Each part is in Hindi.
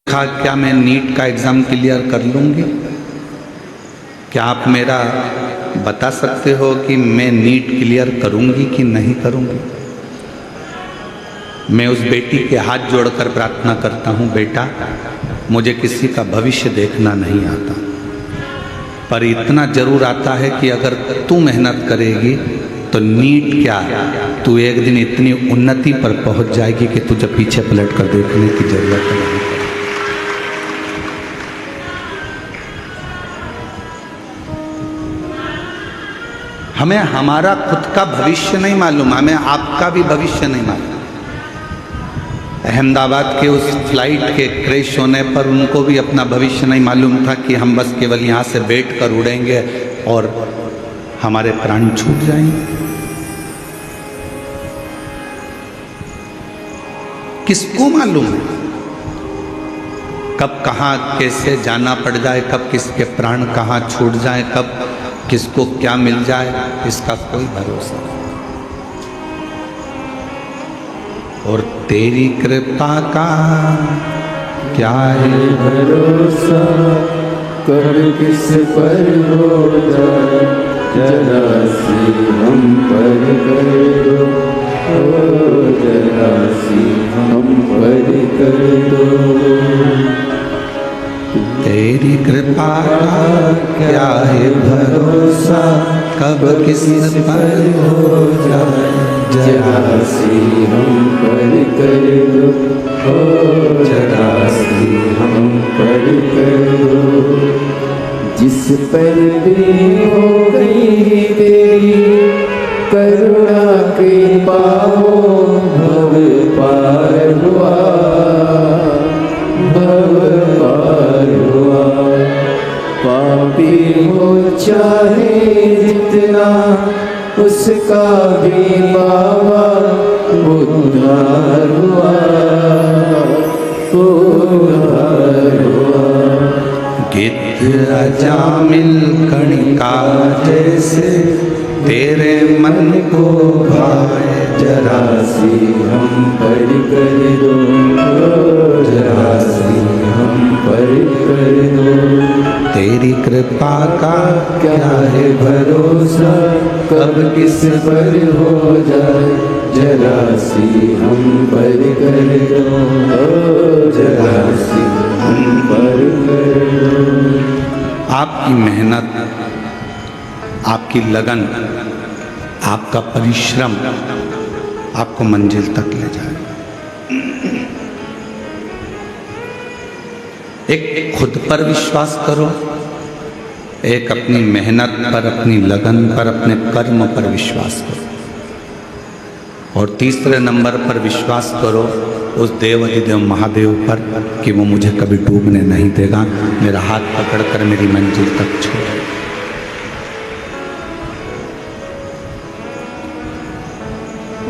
कहा क्या मैं नीट का एग्ज़ाम क्लियर कर लूँगी? क्या आप मेरा बता सकते हो कि मैं नीट क्लियर करूँगी कि नहीं करूँगी? मैं उस बेटी के हाथ जोड़कर प्रार्थना करता हूँ, बेटा मुझे किसी का भविष्य देखना नहीं आता, पर इतना जरूर आता है कि अगर तू मेहनत करेगी तो नीट क्या, तू एक दिन इतनी उन्नति पर पहुंच जाएगी कि तुझे पीछे पलट कर देखने की जरूरत नहीं। हमें हमारा खुद का भविष्य नहीं मालूम, हमें आपका भी भविष्य नहीं मालूम। अहमदाबाद के उस फ्लाइट के क्रैश होने पर उनको भी अपना भविष्य नहीं मालूम था कि हम बस केवल यहाँ से बैठकर उड़ेंगे और हमारे प्राण छूट जाएंगे। किसको मालूम है कब कहाँ कैसे जाना पड़ जाए, कब किसके प्राण कहाँ छूट जाए, कब किसको क्या मिल जाए, इसका कोई भरोसा नहीं। और तेरी कृपा का क्या है भरोसा, कब किस पर हो जाए, जरा सी हम पर कर दो, जरा सी हम पर कर दो। तेरी कृपा का क्या है भरोसा, कब किस पर हो जाए, जरा सी हम पर कर दो, जरा सी हम पर कर दो। जिस पर भी हो गई तेरी करुणा कृपा हो, भव पार हुआ, भव पार हुआ। पापी हो चाहे जितना, उसका भी बाबा उद्धार हुआ, उद्धार हुआ। गिद्ध अजामिल कणिका जैसे तेरे मन को भाए, जरा सी हम पर कर दो, जरा सी हम पर कर दो। तेरी कृपा का क्या है भरोसा, कब किस पर हो जाए, जरा सी हम पर कर दो, जरा सी हम पर कर दो। आपकी मेहनत, आपकी लगन, आपका परिश्रम आपको मंजिल तक ले जाए। एक खुद पर विश्वास करो, एक अपनी मेहनत पर, अपनी लगन पर, अपने कर्म पर विश्वास करो, और तीसरे नंबर पर विश्वास करो उस देवाधिदेव महादेव पर कि वो मुझे कभी डूबने नहीं देगा, मेरा हाथ पकड़कर मेरी मंजिल तक छोड़े।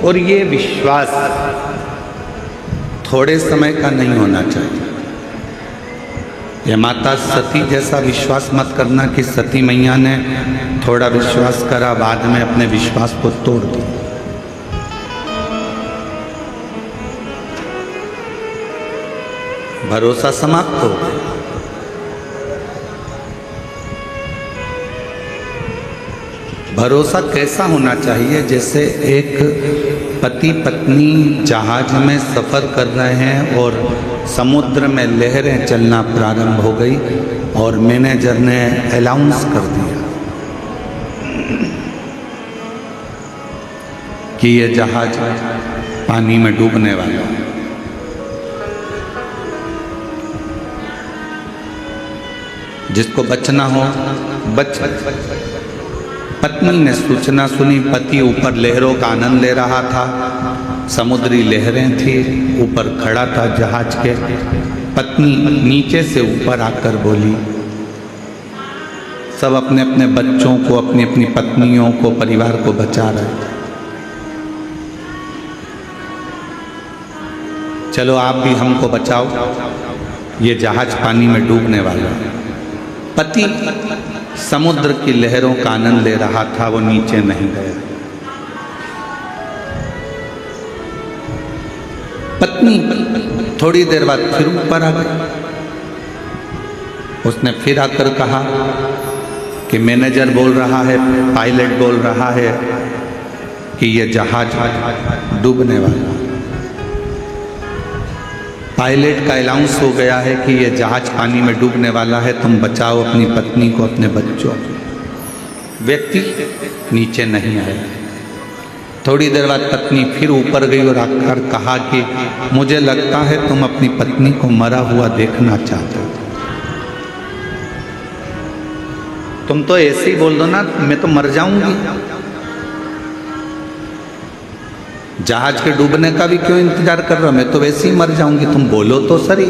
और ये विश्वास थोड़े समय का नहीं होना चाहिए। ये माता सती जैसा विश्वास मत करना कि सती मैया ने थोड़ा विश्वास करा, बाद में अपने विश्वास को तोड़ दिया। भरोसा समाप्त हो गया। भरोसा कैसा होना चाहिए? जैसे एक पति पत्नी जहाज में सफ़र कर रहे हैं और समुद्र में लहरें चलना प्रारंभ हो गई और मैनेजर ने अनाउंस कर दिया कि ये जहाज पानी में डूबने वाला है। जिसको बचना हो बच। पत्नी ने सूचना सुनी, पति ऊपर लहरों का आनंद ले रहा था, समुद्री लहरें थी, ऊपर खड़ा था जहाज के। पत्नी नीचे से ऊपर आकर बोली, सब अपने अपने बच्चों को, अपनी अपनी पत्नियों को, परिवार को बचा रहे थे। चलो आप भी हमको बचाओ, ये जहाज पानी में डूबने वाला है। पति समुद्र की लहरों का आनंद ले रहा था, वो नीचे नहीं गया। पत्नी थोड़ी देर बाद फिर ऊपर आ गई। उसने फिर आकर कहा कि मैनेजर बोल रहा है, पायलट बोल रहा है कि ये जहाज डूबने वाला है। पायलट का अनाउंस हो गया है कि ये जहाज पानी में डूबने वाला है, तुम बचाओ अपनी पत्नी को, अपने बच्चों। व्यक्ति नीचे नहीं आया। थोड़ी देर बाद पत्नी फिर ऊपर गई और आकर कहा कि मुझे लगता है तुम अपनी पत्नी को मरा हुआ देखना चाहते हो। तुम तो ऐसे ही बोल दो ना, मैं तो मर जाऊंगी। जहाज के डूबने का भी क्यों इंतजार कर रहा हो, मैं तो वैसे ही मर जाऊंगी, तुम बोलो तो सही।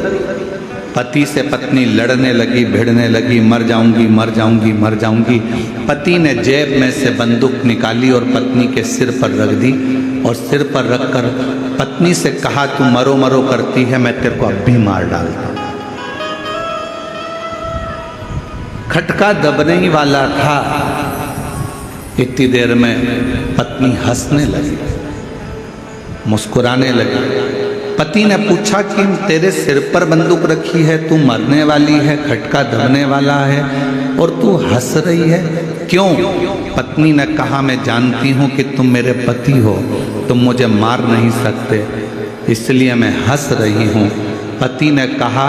पति से पत्नी लड़ने लगी, भिड़ने लगी, मर जाऊंगी मर जाऊंगी मर जाऊंगी। पति ने जेब में से बंदूक निकाली और पत्नी के सिर पर रख दी और सिर पर रखकर पत्नी से कहा, तू मरो मरो करती है, मैं तेरे को अब भी मार डालता हूं। खटका दबने ही वाला था, इतनी देर में पत्नी हंसने लगी, मुस्कुराने लगी। पति ने पूछा कि तेरे सिर पर बंदूक रखी है, तू मरने वाली है, खटका दबने वाला है और तू हंस रही है, क्यों? पत्नी ने कहा, मैं जानती हूं कि तुम मेरे पति हो, तुम मुझे मार नहीं सकते, इसलिए मैं हंस रही हूं। पति ने कहा,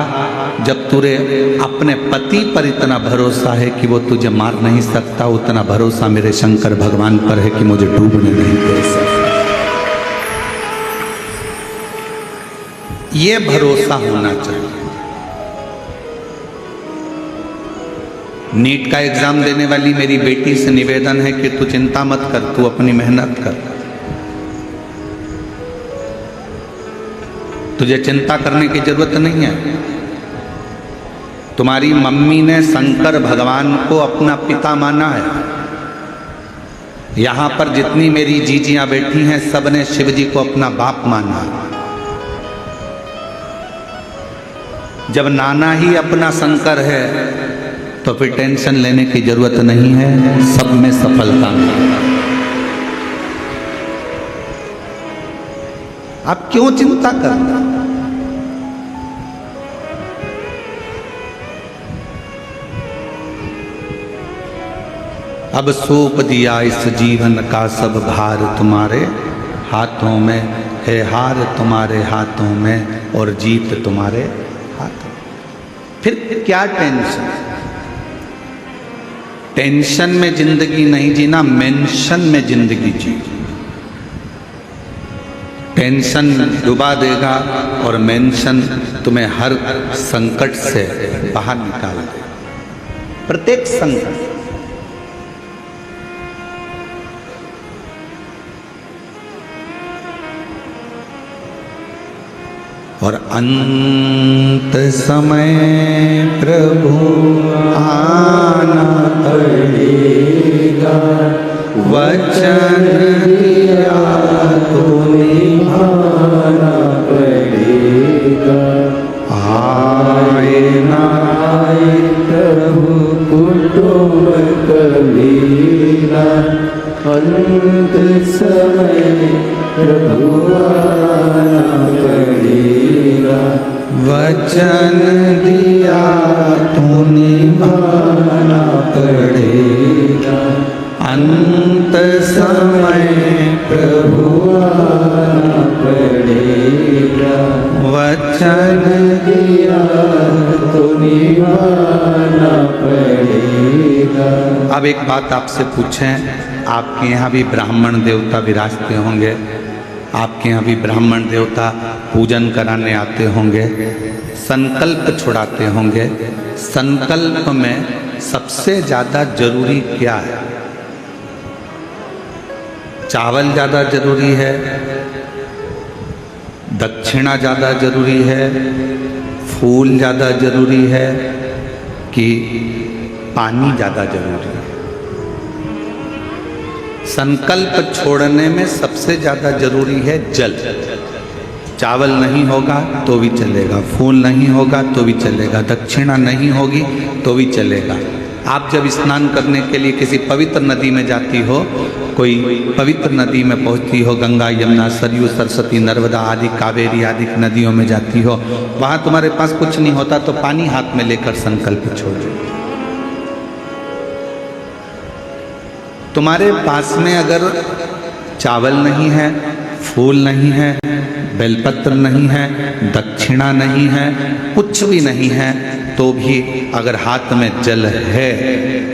जब तुझे अपने पति पर इतना भरोसा है कि वो तुझे मार नहीं सकता, उतना भरोसा मेरे शंकर भगवान पर है कि मुझे डूबने नहीं दे सकता। ये भरोसा होना चाहिए। नीट का एग्जाम देने वाली मेरी बेटी से निवेदन है कि तू चिंता मत कर, तू अपनी मेहनत कर। तुझे चिंता करने की जरूरत नहीं है। तुम्हारी मम्मी ने शंकर भगवान को अपना पिता माना है। यहां पर जितनी मेरी जीजियां बैठी हैं, सबने शिव जी को अपना बाप माना है। जब नाना ही अपना शंकर है तो फिर टेंशन लेने की जरूरत नहीं है, सब में सफलता मिलेगी। आप क्यों चिंता करना? अब सौंप दिया इस जीवन का सब भार तुम्हारे हाथों में है, हार तुम्हारे हाथों में और जीत तुम्हारे हाथों। फिर क्या टेंशन? टेंशन में जिंदगी नहीं जीना, मेंशन में जिंदगी जी। टेंशन डुबा देगा और मेंशन तुम्हें हर संकट से बाहर निकाल देगा। प्रत्येक संकट। और अंत समय प्रभु आना पड़ेगा, वचन दिया तो निभाना पड़ेगा। आए ना आए प्रभु कुटुंब कबीरा, अंत समय प्रभु आना पड़ेगा, वचन दिया तो निभाना पड़ेगा। अंत समय प्रभु आना पड़ेगा, वचन दिया तो निभाना पड़ेगा। अब एक बात आपसे पूछें, आपके यहाँ भी ब्राह्मण देवता विराजते होंगे, आपके यहाँ भी ब्राह्मण देवता पूजन कराने आते होंगे, संकल्प छुड़ाते होंगे। संकल्प में सबसे ज़्यादा जरूरी क्या है? चावल ज़्यादा जरूरी है, दक्षिणा ज़्यादा जरूरी है, फूल ज़्यादा जरूरी है कि पानी ज़्यादा जरूरी है? संकल्प छोड़ने में सबसे ज़्यादा जरूरी है जल। चावल नहीं होगा तो भी चलेगा, फूल नहीं होगा तो भी चलेगा, दक्षिणा नहीं होगी तो भी चलेगा, आप जब स्नान करने के लिए किसी पवित्र नदी में जाती हो, कोई पवित्र नदी में पहुंचती हो, गंगा, यमुना, सरयू, सरस्वती, नर्मदा आदि, कावेरी आदि नदियों में जाती हो, वहाँ तुम्हारे पास कुछ नहीं होता तो पानी हाथ में लेकर संकल्प छोड़ दो। तुम्हारे पास में अगर चावल नहीं है, फूल नहीं है, बेलपत्र नहीं है, दक्षिणा नहीं है, कुछ भी नहीं है, तो भी अगर हाथ में जल है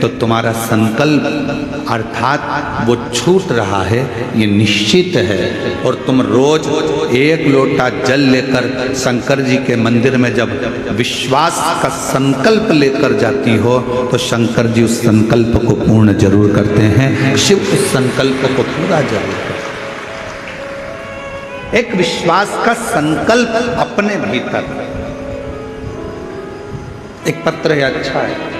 तो तुम्हारा संकल्प अर्थात वो छूट रहा है, ये निश्चित है। और तुम रोज 1 लोटा जल लेकर शंकर जी के मंदिर में जब विश्वास का संकल्प लेकर जाती हो तो शंकर जी उस संकल्प को पूर्ण जरूर करते हैं, शिव उस संकल्प को पूरा जरूर करते हैं। एक विश्वास का संकल्प अपने भीतर। एक पत्र है, अच्छा है।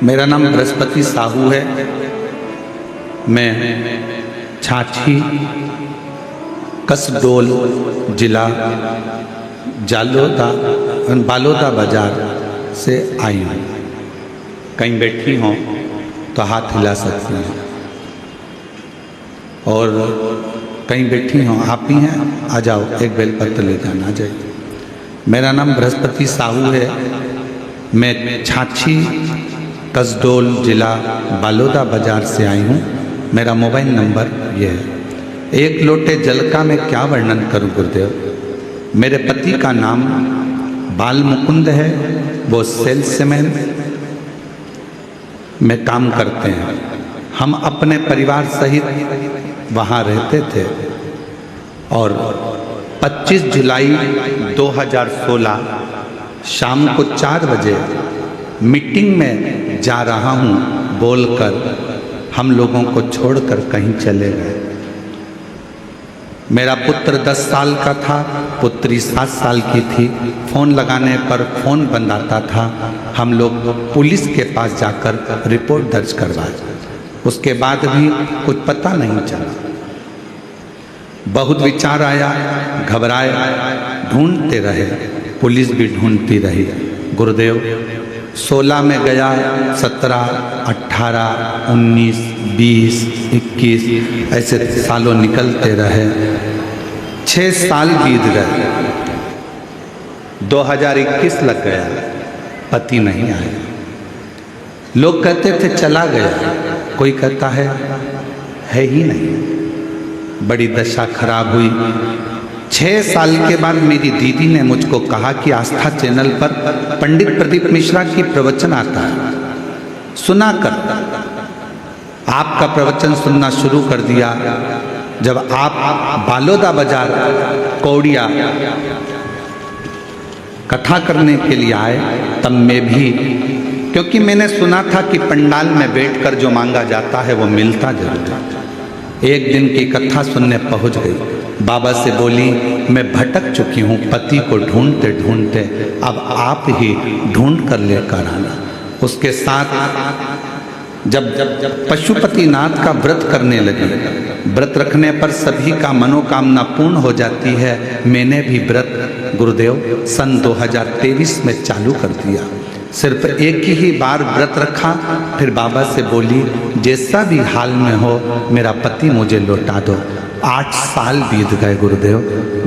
मेरा नाम बृहस्पति साहू है। मैं छाछी कसडोल जिला बालोदा बाजार से आई हूँ। कहीं बैठी हों तो हाथ हिला सकती हैं, और कहीं बैठी हों आप ही हैं, आ जाओ, एक बेलपत्र ले जाना, आ जाइए। मेरा नाम बृहस्पति साहू है। मैं छाछी कसडोल जिला बालोदा बाजार से आई हूँ। मेरा मोबाइल नंबर ये है। 1 लोटे जल का मैं क्या वर्णन करूँ गुरुदेव। मेरे पति का नाम बाल मुकुंद है, वो सेल्समैन में काम करते हैं। हम अपने परिवार सहित वहाँ रहते थे, और 25 जुलाई 2016 शाम को 4 बजे मीटिंग में जा रहा हूँ बोलकर हम लोगों को छोड़कर कहीं चले गए। मेरा पुत्र 10 साल का था, पुत्री 7 साल की थी। फ़ोन लगाने पर फ़ोन बंद आता था। हम लोग पुलिस के पास जाकर रिपोर्ट दर्ज करवाए, उसके बाद भी कुछ पता नहीं चला। बहुत विचार आया, घबराए, ढूंढते रहे, पुलिस भी ढूंढती रही। गुरुदेव 16 में गया, 17, 18, 19, 20, 21 ऐसे सालों निकलते रहे। 6 साल बीत गए, 2021 लग गया, पति नहीं आया। लोग कहते थे चला गया, कोई कहता है ही नहीं। बड़ी दशा खराब हुई। 6 साल के बाद मेरी दीदी ने मुझको कहा कि आस्था चैनल पर पंडित प्रदीप मिश्रा की प्रवचन आता है, सुना कर। आपका प्रवचन सुनना शुरू कर दिया। जब आप बालोदा बाजार कौड़िया कथा करने के लिए आए, तब मैं भी, क्योंकि मैंने सुना था कि पंडाल में बैठकर जो मांगा जाता है वो मिलता जरूर है। एक दिन की कथा सुनने पहुंच गई। बाबा से बोली, मैं भटक चुकी हूँ, पति को ढूंढते ढूंढते, अब आप ही ढूंढ कर लेकर आना। उसके साथ जब पशुपतिनाथ का व्रत करने लगी, व्रत रखने पर सभी का मनोकामना पूर्ण हो जाती है। मैंने भी व्रत गुरुदेव सन 2023 में चालू कर दिया। सिर्फ एक ही बार व्रत रखा, फिर बाबा से बोली, जैसा भी हाल में हो मेरा पति मुझे लौटा दो। 8 साल बीत गए गुरुदेव।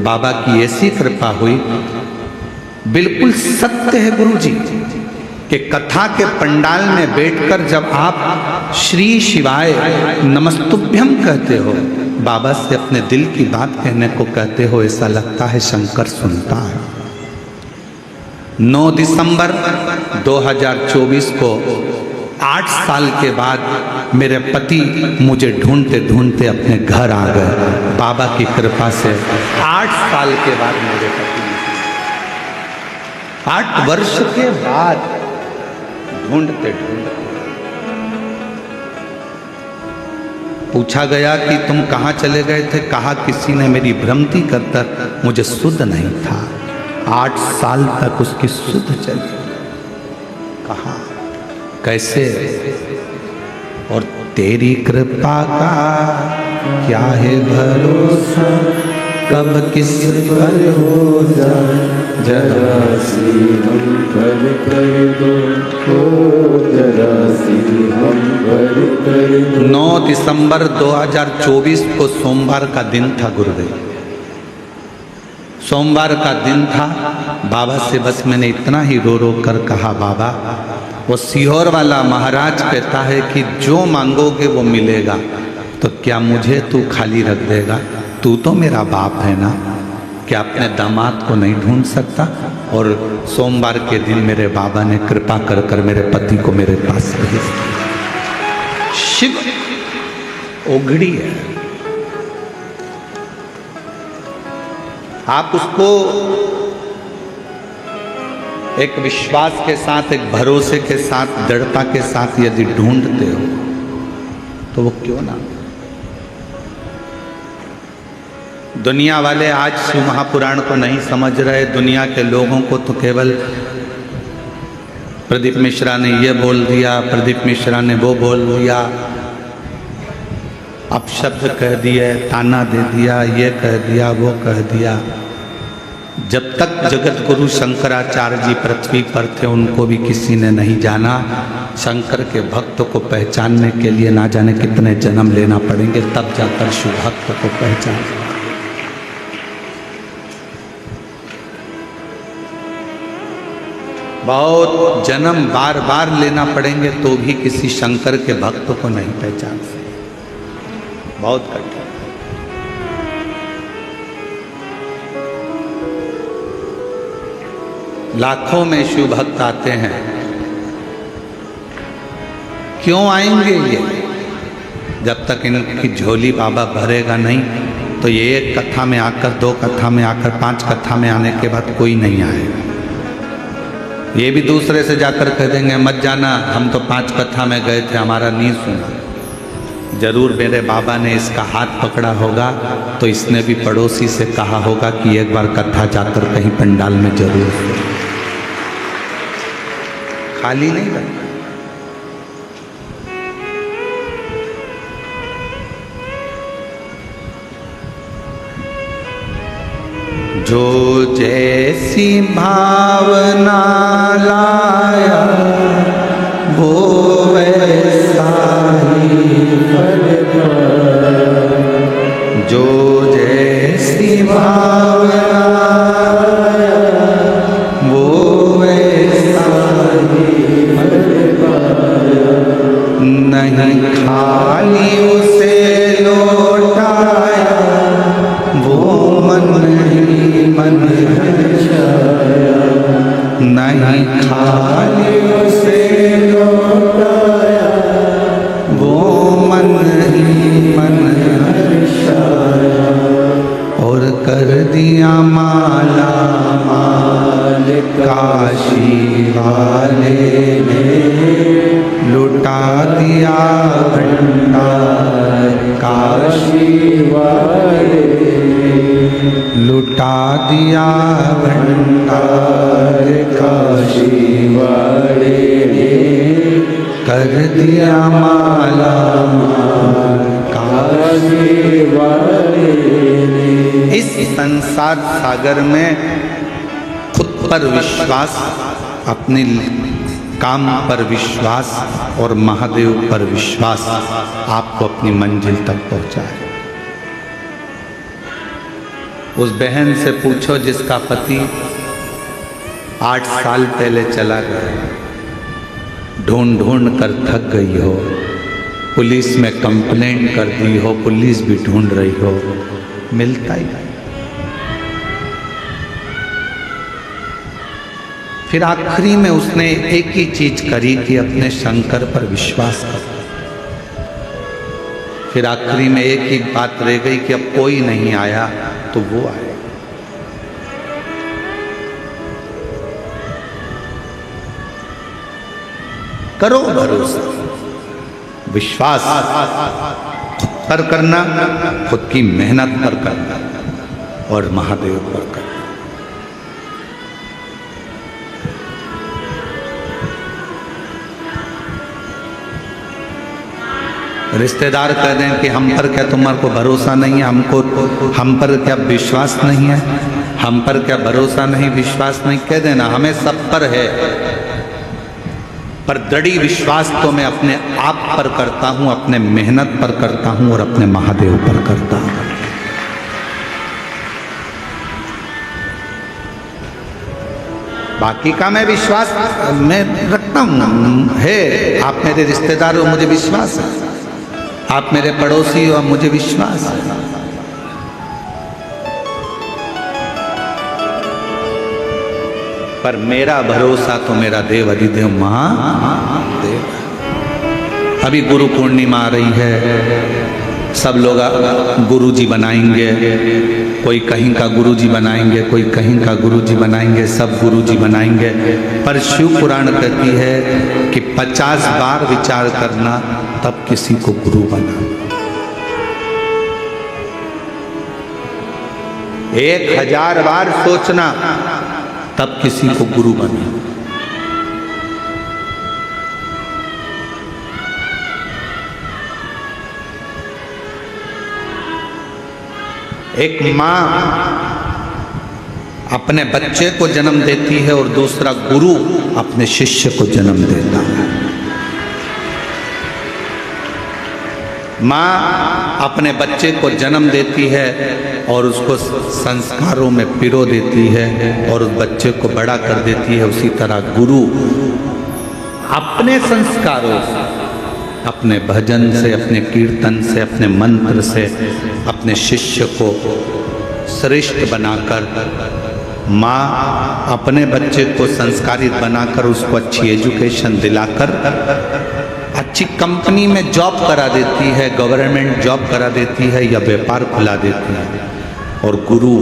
बाबा की ऐसी कृपा हुई। बिल्कुल सत्य है गुरुजी कि कथा के पंडाल में बैठकर जब आप श्री शिवाय नमस्तुभ्यम कहते हो, बाबा से अपने दिल की बात कहने को कहते हो, ऐसा लगता है शंकर सुनता है। 9 दिसंबर 2024 को 8 साल के बाद मेरे पति मुझे ढूंढते ढूंढते अपने घर आ गए। बाबा की कृपा से 8 साल के बाद मेरे पति, 8 वर्ष के बाद ढूंढते ढूंढते पूछा गया कि तुम कहाँ चले गए थे? कहा किसी ने मेरी भ्रांति कर मुझे सुध नहीं था। 8 साल तक उसकी सुध चली। कहा कैसे? और तेरी कृपा का क्या है भरोसा, कब किस पर हो जाए, जरा सी हम पर कर दो, ओ जरा सी हम पर कर दो। 9 दिसंबर 2024 को सोमवार का दिन था गुरुदेव। सोमवार का दिन था। बाबा से बस मैंने इतना ही रो रो कर कहा, बाबा वो सीहोर वाला महाराज कहता है कि जो मांगोगे वो मिलेगा, तो क्या मुझे तू खाली रख देगा? तू तो मेरा बाप है ना, क्या अपने दामाद को नहीं ढूंढ सकता? और सोमवार के दिन मेरे बाबा ने कृपा कर कर मेरे पति को मेरे पास भेज दिया। शिव ओघड़ी है। आप उसको एक विश्वास के साथ, एक भरोसे के साथ, दृढ़ता के साथ यदि ढूंढते हो तो वो क्यों ना। दुनिया वाले आज शिव महापुराण को नहीं समझ रहे। दुनिया के लोगों को तो केवल प्रदीप मिश्रा ने ये बोल दिया, प्रदीप मिश्रा ने वो बोल दिया, अपशब्द कह दिए, ताना दे दिया, ये कह दिया, वो कह दिया। जब तक जगत गुरु शंकराचार्य जी पृथ्वी पर थे उनको भी किसी ने नहीं जाना। शंकर के भक्त को पहचानने के लिए ना जाने कितने जन्म लेना पड़ेंगे, तब जाकर शिव भक्त को पहचान। बहुत जन्म बार बार लेना पड़ेंगे तो भी किसी शंकर के भक्त को नहीं पहचान सकते। बहुत कठिन। लाखों में शिव भक्त आते हैं। क्यों आएंगे ये? जब तक इनकी झोली बाबा भरेगा नहीं, तो ये एक कथा में आकर, 2 कथा में आकर, 5 कथा में आने के बाद कोई नहीं आएगा। ये भी दूसरे से जाकर कह देंगे मत जाना, हम तो 5 कथा में गए थे, हमारा नहीं सुना। जरूर मेरे बाबा ने इसका हाथ पकड़ा होगा, तो इसने भी पड़ोसी से कहा होगा कि एक बार कथा जाकर कहीं पंडाल में जरूर सुनो। खाली नहीं रहता। जो जैसी भावना लाया वो वैसा ही फल पाया। जो जैसी भावना लाया वो वैसा ही फल पाया। नहीं खाली उसे लौटाया वो मन ही मन हर्षाया। नहीं खाली उसे लौटाया वो मन ही मन हर्षाया। और कर दिया माला माल काशी वाले ने, लुटा दिया भंडार काशी वाले, लुटा दिया भंडार काशी वाले ने, कर दिया माला माल काशी वाले ने। इस संसार सागर में खुद पर विश्वास, अपने काम पर विश्वास और महादेव पर विश्वास आपको अपनी मंजिल तक पहुंचाए। उस बहन से पूछो जिसका पति 8 साल पहले चला गया, ढूंढ ढूंढ कर थक गई हो, पुलिस में कंप्लेंट कर दी हो, पुलिस भी ढूंढ रही हो, मिलता ही नहीं। फिर आखिरी में उसने एक ही चीज करी कि अपने शंकर पर विश्वास कर। फिर आखिरी में एक ही बात रह गई कि अब कोई नहीं आया तो वो आए। करो भरोसा, विश्वास पर करना, खुद की मेहनत पर करना और महादेव पर करना। रिश्तेदार कह दें कि हम पर क्या तुम्हारे को भरोसा नहीं है, हम पर क्या विश्वास नहीं है, हम पर क्या भरोसा नहीं, विश्वास नहीं, कह देना, हमें सब पर है, पर दृढ़ विश्वास तो मैं अपने आप पर करता हूं, अपने मेहनत पर करता हूं और अपने महादेव पर करता हूं। बाकी का मैं विश्वास मैं रखता हूं, है, आप मेरे रिश्तेदार हो, मुझे विश्वास है, आप मेरे पड़ोसी हो, मुझे विश्वास है। पर मेरा भरोसा तो मेरा देव अधिदेव महादेव। अभी गुरु पूर्णिमा आ रही है, सब लोग गुरु जी बनाएंगे, कोई कहीं का गुरु जी बनाएंगे, कोई कहीं का गुरु जी बनाएंगे, सब गुरु जी बनाएंगे। पर शिव पुराण कहती है कि 50 बार विचार करना तब किसी को गुरु बना। 1000 बार सोचना तब किसी को गुरु बना। एक मां अपने बच्चे को जन्म देती है और दूसरा गुरु अपने शिष्य को जन्म देता है। मां अपने बच्चे को जन्म देती है और उसको संस्कारों में पिरो देती है और उस बच्चे को बड़ा कर देती है। उसी तरह गुरु अपने संस्कारों से, अपने भजन से, अपने कीर्तन से, अपने मंत्र से अपने शिष्य को श्रेष्ठ बनाकर, माँ अपने बच्चे को संस्कारित बनाकर उसको अच्छी एजुकेशन दिलाकर अच्छी कंपनी में जॉब करा देती है, गवर्नमेंट जॉब करा देती है या व्यापार खुला देती है। और गुरु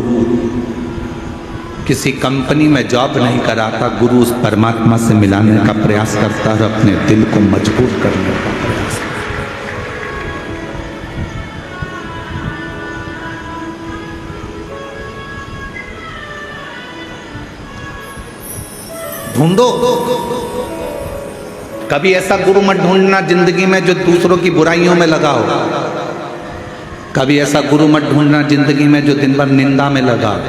किसी कंपनी में जॉब नहीं कराता, गुरु उस परमात्मा से मिलाने का प्रयास करता है, अपने दिल को मजबूत करने का प्रयास करता है। ढूंढो, कभी ऐसा गुरु मत ढूंढना जिंदगी में जो दूसरों की बुराइयों में लगा हो। कभी ऐसा गुरु मत ढूंढना जिंदगी में जो दिन भर निंदा में लगा हो।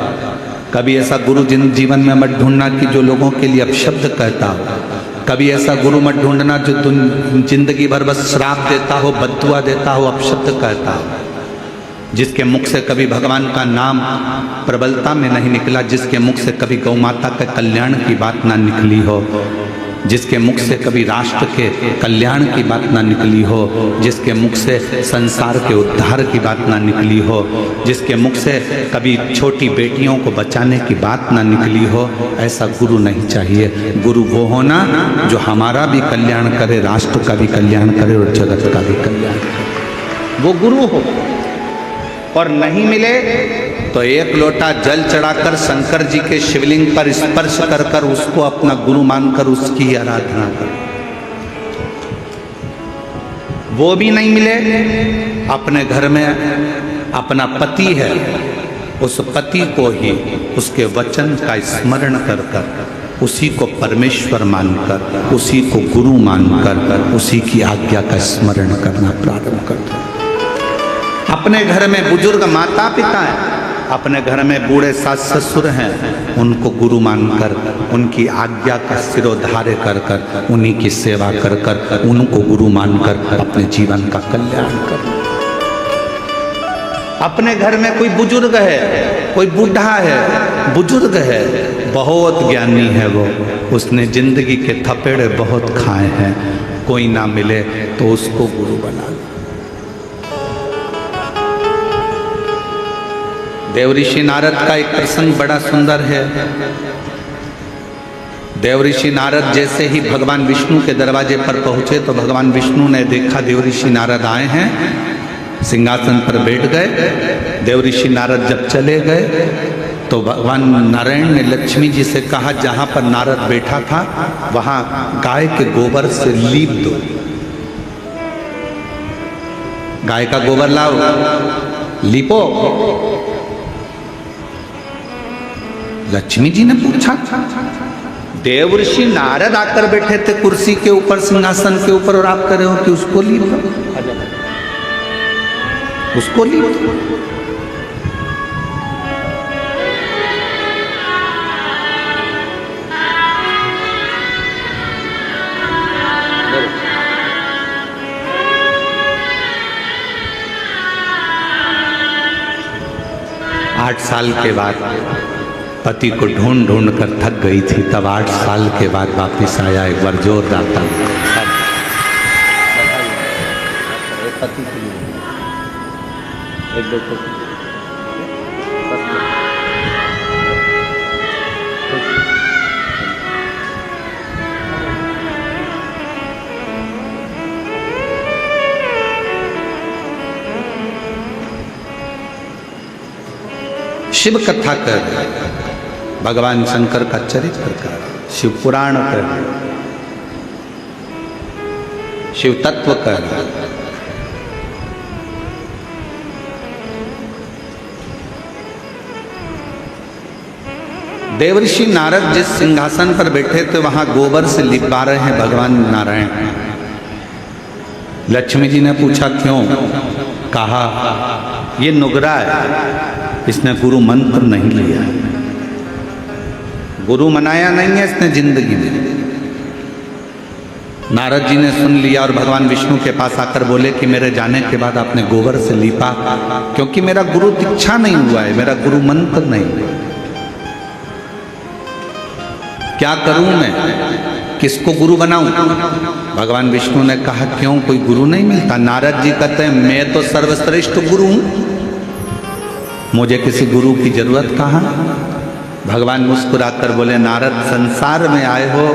कभी ऐसा गुरु जीवन में मत ढूंढना कि जो लोगों के लिए अपशब्द कहता हो। कभी ऐसा गुरु मत ढूंढना जो जिंदगी भर बस श्राप देता हो, बद्दुआ देता हो, अपशब्द कहता हो, जिसके मुख से कभी भगवान का नाम प्रबलता में नहीं निकला, जिसके मुख से कभी गौ माता के कल्याण की बात ना निकली हो, जिसके मुख से कभी राष्ट्र के कल्याण की बात ना निकली हो, जिसके मुख से संसार के उद्धार की बात ना निकली हो, जिसके मुख से कभी छोटी बेटियों को बचाने की बात ना निकली हो, ऐसा गुरु नहीं चाहिए। गुरु वो होना जो हमारा भी कल्याण करे, राष्ट्र का भी कल्याण करे और जगत का भी कल्याण करे, वो गुरु हो। और नहीं मिले तो एक लोटा जल चढ़ाकर शंकर जी के शिवलिंग पर स्पर्श कर कर उसको अपना गुरु मानकर उसकी आराधना कर। वो भी नहीं मिले, अपने घर में अपना पति है, उस पति को ही उसके वचन का स्मरण कर कर, उसी को परमेश्वर मानकर, उसी को गुरु मानकर, उसी की आज्ञा का स्मरण करना प्रारंभ कर दो। अपने घर में बुजुर्ग माता पिता हैं, अपने घर में बूढ़े सास ससुर हैं, उनको गुरु मानकर, उनकी आज्ञा का सिरोधार्य कर कर, उन्हीं की सेवा कर कर, उनको गुरु मानकर अपने जीवन का कल्याण कर। अपने घर में कोई बुजुर्ग है, कोई बूढ़ा है, बुजुर्ग है, बहुत ज्ञानी है वो, उसने जिंदगी के थपेड़े बहुत खाए हैं, कोई ना मिले तो उसको गुरु बना लो। देव ऋषि नारद का एक प्रसंग बड़ा सुंदर है। देव ऋषि नारद जैसे ही भगवान विष्णु के दरवाजे पर पहुंचे तो भगवान विष्णु ने देखा देव ऋषि नारद आए हैं सिंहासन पर बैठ गए। देव ऋषि नारद जब चले गए तो भगवान नारायण ने लक्ष्मी जी से कहा, जहां पर नारद बैठा था वहां गाय के गोबर से लीप दो। गाय का गोबर लाओ, लीपो। लक्ष्मी जी ने पूछा, देव ऋषि नारद आकर बैठे थे कुर्सी के ऊपर, सिंहासन के ऊपर, और आप कह रहे हो कि उसको लीप, उसको लीप। आठ साल के बाद पति को ढूंढ ढूंढ कर थक गई थी, तब 8 साल के बाद वापिस आया। एक बार जोरदार पति के लिए एक दो शिव कथा कर, भगवान शंकर का चरित्र कर, शिव पुराण कर, शिव तत्व कर। देवऋषि नारद जिस सिंहासन पर बैठे थे वहां गोबर से लिपा रहे हैं भगवान नारायण। लक्ष्मी जी ने पूछा क्यों? कहा ये नुगरा है, इसने गुरु मंत्र नहीं लिया, गुरु मनाया नहीं है इसने जिंदगी में। नारद जी ने सुन लिया और भगवान विष्णु के पास आकर बोले कि मेरे जाने के बाद आपने गोबर से लीपा, क्योंकि मेरा गुरु दीक्षा नहीं हुआ है, मेरा गुरु मंत्र नहीं। क्या करूं मैं, किसको गुरु बनाऊं? भगवान विष्णु ने कहा क्यों, कोई गुरु नहीं मिलता? नारद जी कहते हैं मैं तो सर्वश्रेष्ठ गुरु हूं, मुझे किसी गुरु की जरूरत कहाँ? भगवान मुस्कुराकर बोले, नारद संसार में आए हो,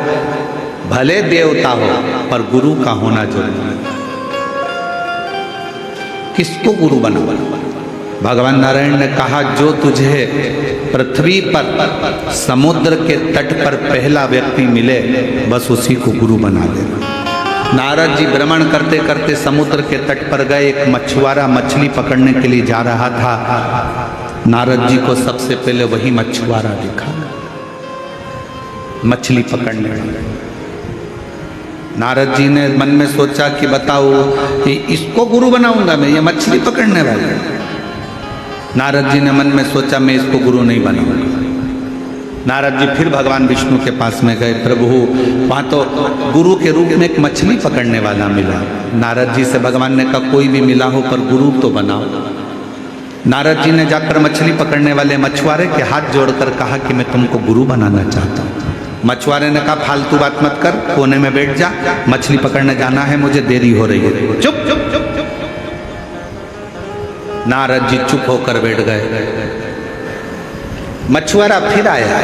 भले देवता हो, पर गुरु का होना जरूरी है। किसको गुरु बनाओ? भगवान नारायण ने कहा जो तुझे पृथ्वी पर समुद्र के तट पर पहला व्यक्ति मिले बस उसी को गुरु बना ले। नारद जी भ्रमण करते करते समुद्र के तट पर गए। एक मछुआरा मछली पकड़ने के लिए जा रहा था। नारद जी को सबसे पहले वही मछुआरा दिखा, मछली पकड़ने वाला। नारद जी ने मन में सोचा कि बताओ कि इसको गुरु बनाऊंगा मैं, ये मछली पकड़ने वाला। नारद जी ने मन में सोचा मैं इसको गुरु नहीं बनाऊंगा। नारद जी फिर भगवान विष्णु के पास में गए। प्रभु वहाँ तो गुरु के रूप में एक मछली पकड़ने वाला मिला। नारद जी से भगवान ने कहा कोई भी मिला हो पर गुरु तो बनाओ। नारद जी ने जाकर मछली पकड़ने वाले मछुआरे के हाथ जोड़कर कहा कि मैं तुमको गुरु बनाना चाहता हूँ। मछुआरे ने कहा फालतू बात मत कर, कोने में बैठ जा, मछली पकड़ने जाना है, मुझे देरी हो रही है। चुप चुप चुप चुप। नारद जी चुप होकर बैठ गए। मछुआरा फिर आया।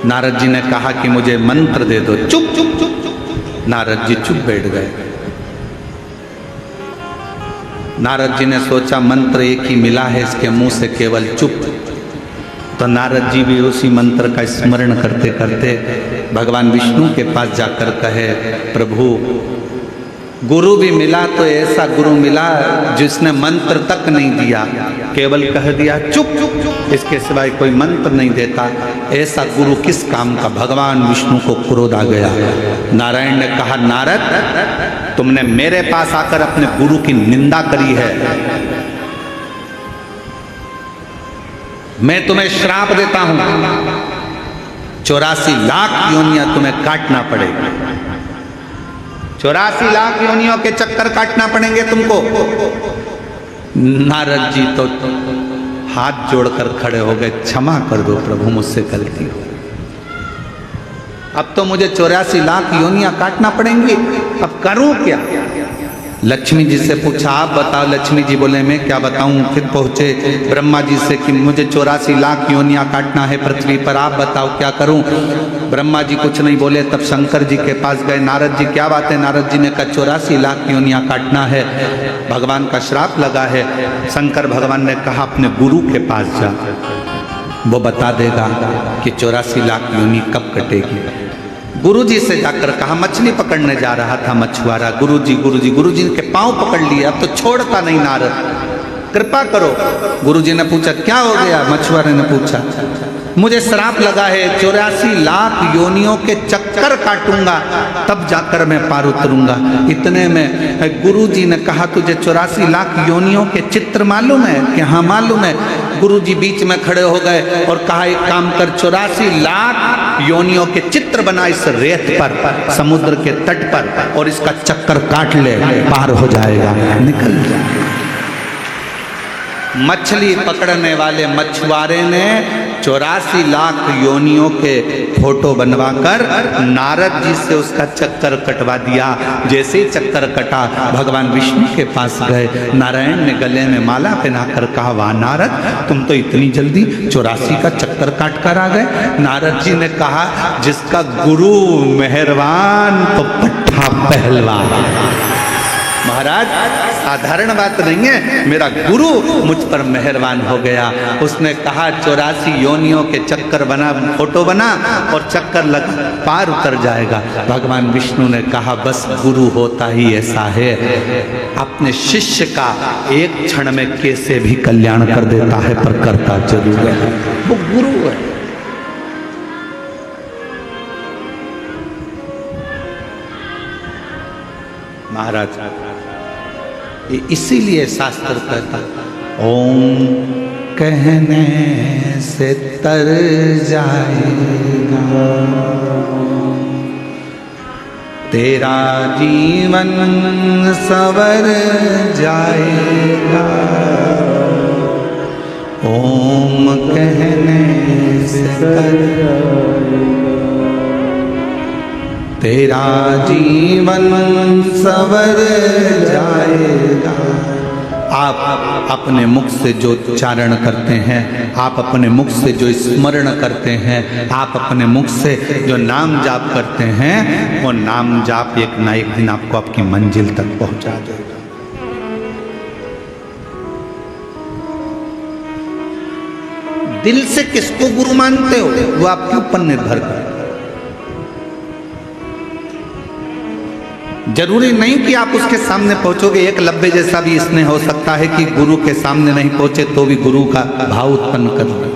नारद जी ने कहा कि मुझे मंत्र दे दो। चुप चुप चुप चुप। नारद जी चुप बैठ गए। नारद जी ने सोचा मंत्र एक ही मिला है, इसके मुंह से केवल चुप। तो नारद जी भी उसी मंत्र का स्मरण करते करते भगवान विष्णु के पास जाकर कहे प्रभु गुरु भी मिला तो ऐसा गुरु मिला जिसने मंत्र तक नहीं दिया, केवल कह दिया चुप चुप चुप, इसके सिवाय कोई मंत्र नहीं देता। ऐसा गुरु किस काम का? भगवान विष्णु को क्रोध आ गया। नारायण ने कहा नारद तुमने मेरे पास आकर अपने गुरु की निंदा करी है, मैं तुम्हें श्राप देता हूं, 84 लाख योनियां तुम्हें काटना पड़ेगी। 84 लाख योनियों के चक्कर काटना पड़ेंगे तुमको। नारद जी तो हाथ जोड़कर खड़े हो गए, क्षमा कर दो प्रभु, मुझसे गलती हो, अब तो मुझे 84 लाख योनियां काटना पड़ेंगी, अब करूं क्या? लक्ष्मी जी से पूछा, आप बताओ। लक्ष्मी जी बोले, मैं क्या बताऊं। फिर पहुंचे ब्रह्मा जी से कि मुझे 84 लाख योनियां काटना है पृथ्वी पर, आप बताओ क्या करूं। ब्रह्मा जी कुछ नहीं बोले। तब शंकर जी के पास गए। नारद जी, क्या बात है। नारद जी ने कहा 84 लाख योनियां काटना है, भगवान का श्राप लगा है। शंकर भगवान ने कहा अपने गुरु के पास जा, वो बता देगा कि 84 लाख योनि कब कटेगी। गुरु जी से जाकर कहा, मछली पकड़ने जा रहा था मछुआरा, गुरु जी के पांव पकड़ लिए, अब तो छोड़ता नहीं नारद, कृपा करो। गुरु जी ने पूछा, क्या हो गया। मछुआरे ने पूछा, मुझे श्राप लगा है, 84 लाख योनियों के चक्कर काटूंगा तब जाकर मैं पार उतरूंगा। इतने में गुरु जी ने कहा, तुझे 84 लाख योनियों के चित्र मालूम है कि हाँ मालूम है। गुरु जी बीच में खड़े हो गए और कहा, एक काम कर, 84 लाख योनियों के चित्र बना इस रेत पर, समुद्र के तट पर, और इसका चक्कर काट ले, पार हो जाएगा, निकल जाएगा। मछली पकड़ने वाले मछुआरे ने 84 लाख योनियों के फोटो बनवाकर नारद जी से उसका चक्कर कटवा दिया। जैसे ही चक्कर कटा, भगवान विष्णु के पास गए। नारायण ने गले में माला पहनाकर कहा, वाह नारद, तुम तो इतनी जल्दी 84 का चक्कर काट कर आ गए। नारद जी ने कहा, जिसका गुरु मेहरबान तो पट्ठा पहलवान। महाराज साधारण बात नहीं है, मेरा गुरु मुझ पर मेहरबान हो गया। उसने कहा 84 योनियों के चक्कर बना, फोटो बना और चक्कर लगा, पार उतर जाएगा। भगवान विष्णु ने कहा, बस गुरु होता ही ऐसा है, अपने शिष्य का एक क्षण में कैसे भी कल्याण कर देता है, पर करता जरूर है, वो गुरु है। महाराज इसीलिए शास्त्र कहता, ओम कहने से तर जाएगा तेरा जीवन सवर जाएगा। ओम कहने से तर तेरा जीवन सवर जाएगा। आप अपने मुख से जो उच्चारण करते हैं, आप अपने मुख से जो स्मरण करते हैं, आप अपने मुख से जो नाम जाप करते हैं, वो नाम जाप एक ना एक दिन आपको आपकी मंजिल तक पहुंचा देगा। दिल से किसको गुरु मानते हो वो आपके ऊपर निर्भर करता है। जरूरी नहीं कि आप उसके सामने पहुंचोगे। एक लब्बे जैसा भी इसने हो सकता है कि गुरु के सामने नहीं पहुंचे तो भी गुरु का भाव उत्पन्न कर ले।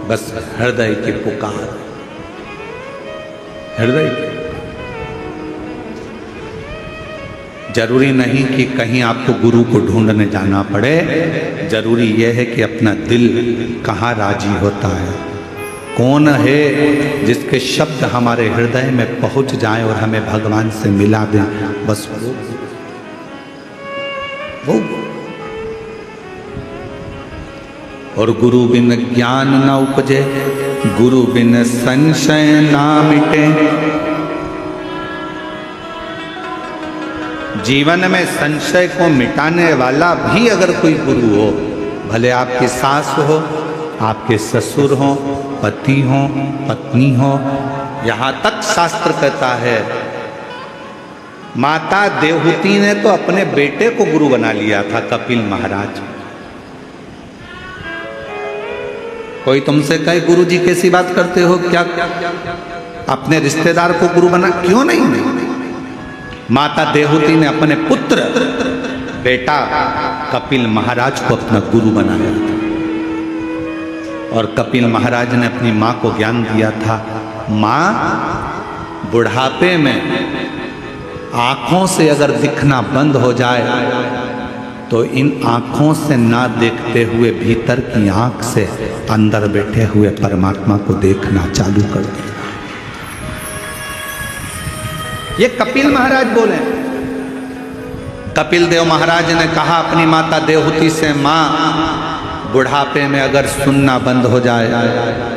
बस हृदय की पुकार, हृदय की। जरूरी नहीं कि कहीं आपको गुरु को ढूंढने जाना पड़े, जरूरी यह है कि अपना दिल कहाँ राजी होता है, कौन है जिसके शब्द हमारे हृदय में पहुंच जाएं और हमें भगवान से मिला दें, बस वो। और गुरु बिन ज्ञान न उपजे, गुरु बिन संशय ना मिटे। जीवन में संशय को मिटाने वाला भी अगर कोई गुरु हो, भले आपकी सास हो, आपके ससुर हो, पति हो, पत्नी हो, यहाँ तक शास्त्र कहता है, माता देवहूति ने तो अपने बेटे को गुरु बना लिया था, कपिल महाराज। कोई तुमसे कहे गुरु जी कैसी बात करते हो, क्या अपने रिश्तेदार को गुरु बना, क्यों नहीं। माता देवहूति ने अपने पुत्र बेटा कपिल महाराज को अपना गुरु बनाया था। और कपिल महाराज ने अपनी माँ को ज्ञान दिया था, माँ बुढ़ापे में आँखों से अगर दिखना बंद हो जाए तो इन आँखों से ना देखते हुए भीतर की आँख से अंदर बैठे हुए परमात्मा को देखना चालू कर दे। ये कपिल महाराज बोले। कपिल देव महाराज ने कहा अपनी माता देवहूति से, माँ बुढ़ापे में अगर सुनना बंद हो जाए,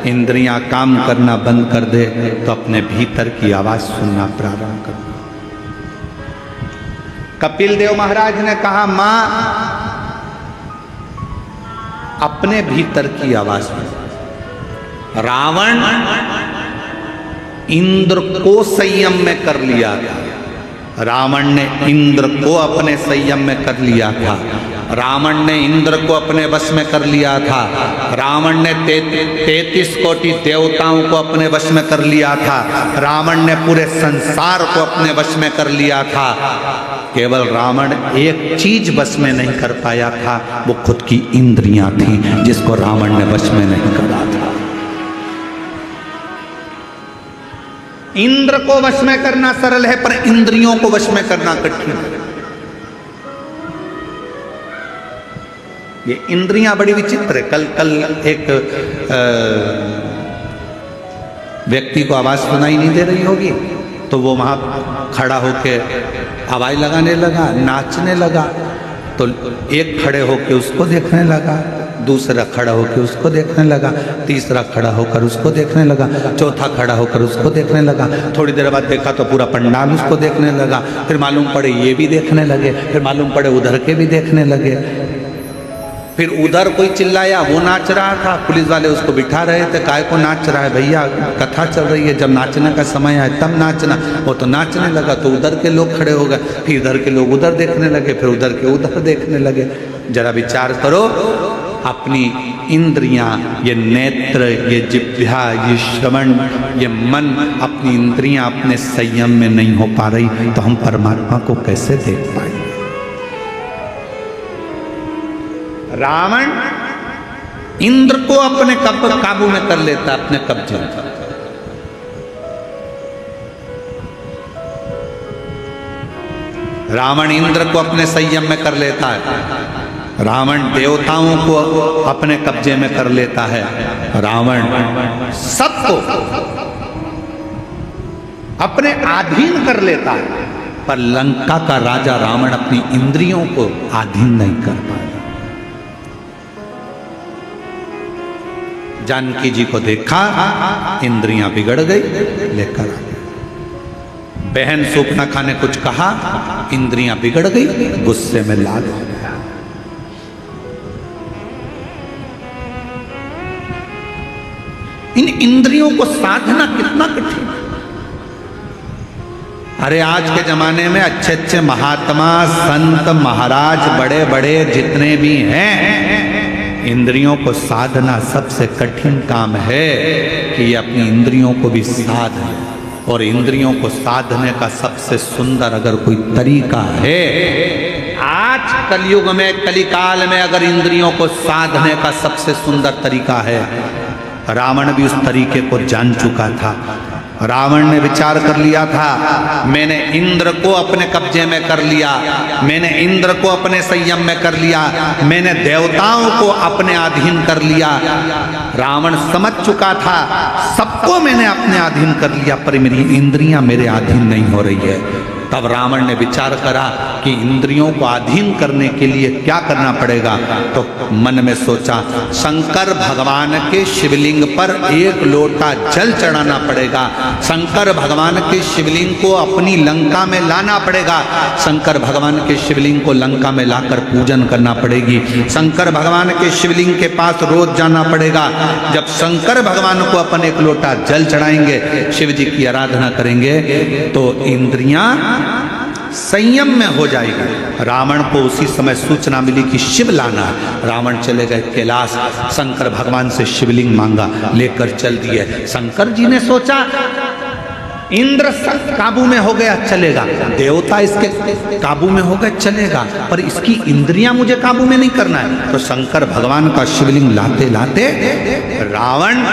इंद्रियां काम करना बंद कर दे, तो अपने भीतर की आवाज सुनना प्रारंभ कर। कपिल देव महाराज ने कहा, मां अपने भीतर की आवाज में। रावण इंद्र को संयम में कर लिया था, रावण ने इंद्र को अपने संयम में कर लिया था, रावण ने इंद्र को अपने वश में कर लिया था, रावण ने 33 कोटि देवताओं को अपने वश में कर लिया था, रावण ने पूरे संसार को अपने वश में कर लिया था। केवल रावण एक चीज वश में नहीं कर पाया था, वो खुद की इंद्रियां थी, जिसको रावण ने वश में नहीं करा था। इंद्र को वश में करना सरल है, पर इंद्रियों को वश में करना कठिन है। ये इंद्रियां बड़ी विचित्र है। कल एक व्यक्ति को आवाज सुनाई नहीं दे रही होगी, तो वो वहां खड़ा होके आवाज लगाने लगा, नाचने लगा। तो एक खड़े होके उसको देखने लगा, दूसरा खड़ा होकर उसको देखने लगा, तीसरा खड़ा होकर उसको देखने लगा, चौथा खड़ा होकर उसको देखने लगा। थोड़ी देर बाद देखा तो पूरा पंडाल उसको देखने लगा। फिर मालूम पड़े ये भी देखने लगे, फिर मालूम पड़े उधर के भी देखने लगे। फिर उधर कोई चिल्लाया, वो नाच रहा था, पुलिस वाले उसको बिठा रहे थे, काय को नाच रहा है भैया, कथा चल रही है, जब नाचने का समय आए तब नाचना। वो तो नाचने लगा तो उधर के लोग खड़े हो गए, फिर इधर के लोग उधर देखने लगे, फिर उधर के उधर देखने लगे। जरा विचार करो, अपनी इंद्रियां, ये नेत्र, ये जिह्वा, ये श्रवण, ये मन, अपनी इंद्रियां अपने संयम में नहीं हो पा रही, तो हम परमात्मा को कैसे देख पाएंगे? रावण इंद्र को अपने काबू में कर लेता, अपने कब्जे में। रावण इंद्र को अपने संयम में कर लेता है, रावण देवताओं को अपने कब्जे में कर लेता है, रावण सबको अपने अधीन कर लेता है। पर लंका का राजा रावण अपनी इंद्रियों को अधीन नहीं कर पाया। जानकी जी को देखा, इंद्रियां बिगड़ गई, लेकर आ गए। बहन सूप न खाने कुछ कहा, इंद्रियां बिगड़ गई, गुस्से में लाल हो गया। इन इंद्रियों को साधना कितना कठिन है। अरे आज के जमाने में अच्छे अच्छे महात्मा, संत, महाराज, बड़े बड़े जितने भी हैं, इंद्रियों को साधना सबसे कठिन काम है कि ये अपनी इंद्रियों को भी साधे। और इंद्रियों को साधने का सबसे सुंदर अगर कोई तरीका है, आज कलयुग में, कलिकाल में, अगर इंद्रियों को साधने का सबसे सुंदर तरीका है, रावण भी उस तरीके को जान चुका था। रावण ने विचार कर लिया था, मैंने इंद्र को अपने कब्जे में कर लिया, मैंने इंद्र को अपने संयम में कर लिया, मैंने देवताओं को अपने अधीन कर लिया। रावण समझ चुका था, सबको मैंने अपने अधीन कर लिया, पर मेरी इंद्रियां मेरे अधीन नहीं हो रही है। तब रावण ने विचार करा कि इंद्रियों को अधीन करने के लिए क्या करना पड़ेगा। तो मन में सोचा, शंकर भगवान के शिवलिंग पर 1 लोटा जल चढ़ाना पड़ेगा, शंकर भगवान के शिवलिंग को अपनी लंका में लाना पड़ेगा, शंकर भगवान के शिवलिंग को लंका में लाकर पूजन करना पड़ेगी, शंकर भगवान के शिवलिंग के पास रोज जाना पड़ेगा। जब शंकर भगवान को अपन 1 लोटा जल चढ़ाएंगे, शिव जी की आराधना करेंगे, तो इंद्रियां संयम में हो जाएगी। रावण को उसी समय सूचना मिली कि शिव लाना। रावण चले गए कैलाश, शंकर भगवान से शिवलिंग मांगा, लेकर चल दिए। शंकर जी ने सोचा इंद्र काबू में हो गया, चलेगा, देवता इसके काबू में हो गए, चलेगा, पर इसकी इंद्रियां मुझे काबू में नहीं करना है। तो शंकर भगवान का शिवलिंग लाते लाते रावण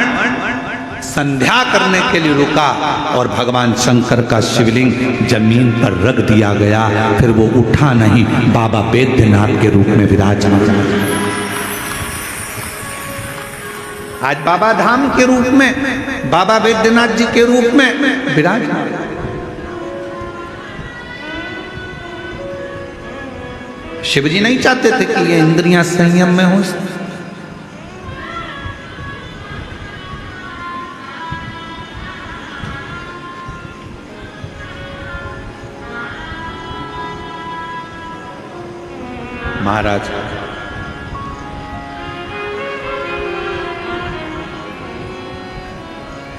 संध्या करने के लिए रुका और भगवान शंकर का शिवलिंग जमीन पर रख दिया गया। फिर वो उठा नहीं, बाबा वैद्यनाथ के रूप में विराजमान। आज बाबा धाम के रूप में, बाबा वैद्यनाथ जी के रूप में विराजमान। शिव जी नहीं चाहते थे कि ये इंद्रियां संयम में हो, महाराज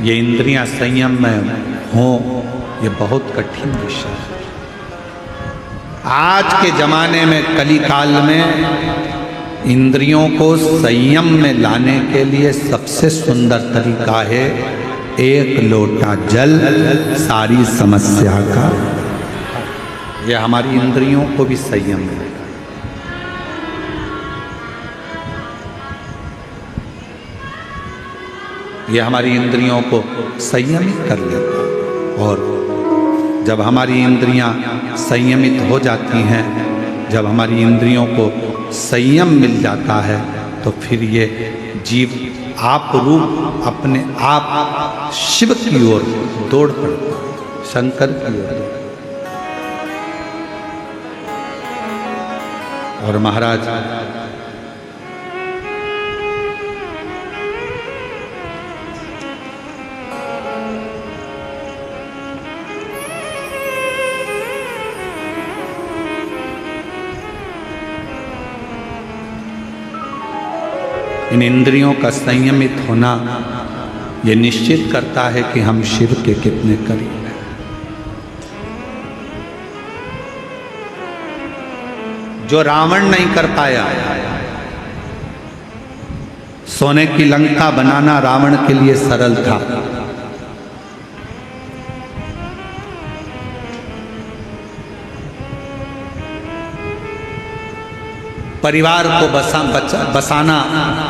ये इंद्रियां संयम में हों, ये बहुत कठिन विषय है। आज के जमाने में, कली काल में, इंद्रियों को संयम में लाने के लिए सबसे सुंदर तरीका है एक लोटा जल सारी समस्या का। यह हमारी इंद्रियों को भी संयम में लाएगा। यह हमारी इंद्रियों को संयमित कर लेता। और जब हमारी इंद्रियां संयमित हो जाती हैं, जब हमारी इंद्रियों को संयम मिल जाता है, तो फिर ये जीव आप रूप अपने आप शिव की ओर दौड़ पड़ता, शंकर की ओर। और महाराज इन इंद्रियों का संयमित होना ये निश्चित करता है कि हम शिव के कितने करीब हैं। जो रावण नहीं कर पाया, सोने की लंका बनाना रावण के लिए सरल था। परिवार को बसाना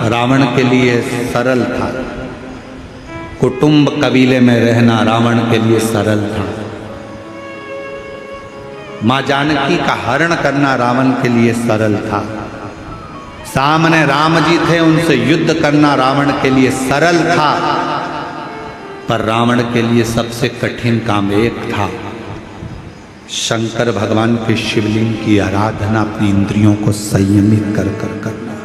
रावण के लिए सरल था। कुटुंब कबीले में रहना रावण के लिए सरल था। मां जानकी का हरण करना रावण के लिए सरल था। सामने राम जी थे, उनसे युद्ध करना रावण के लिए सरल था। पर रावण के लिए सबसे कठिन काम एक था, शंकर भगवान के शिवलिंग की आराधना अपनी इंद्रियों को संयमित कर कर करना।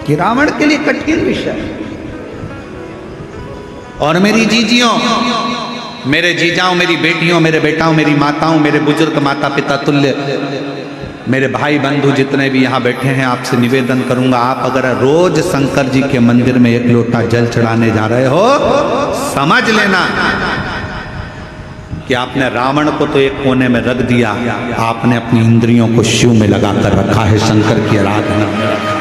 कि रावण के लिए कठिन विषय। और मेरी जीजियों, मेरे जीजाओं, मेरी बेटियों, मेरे बेटाओं, मेरी माताओं, मेरे बुजुर्ग माता पिता तुल्य, मेरे भाई बंधु जितने भी यहाँ बैठे हैं, आपसे निवेदन करूंगा, आप अगर रोज शंकर जी के मंदिर में एक लोटा जल चढ़ाने जा रहे हो, समझ लेना कि आपने रावण को तो एक कोने में रख दिया, आपने अपनी इंद्रियों को शिव में लगा कर रखा है, शंकर की आराधना में रखा।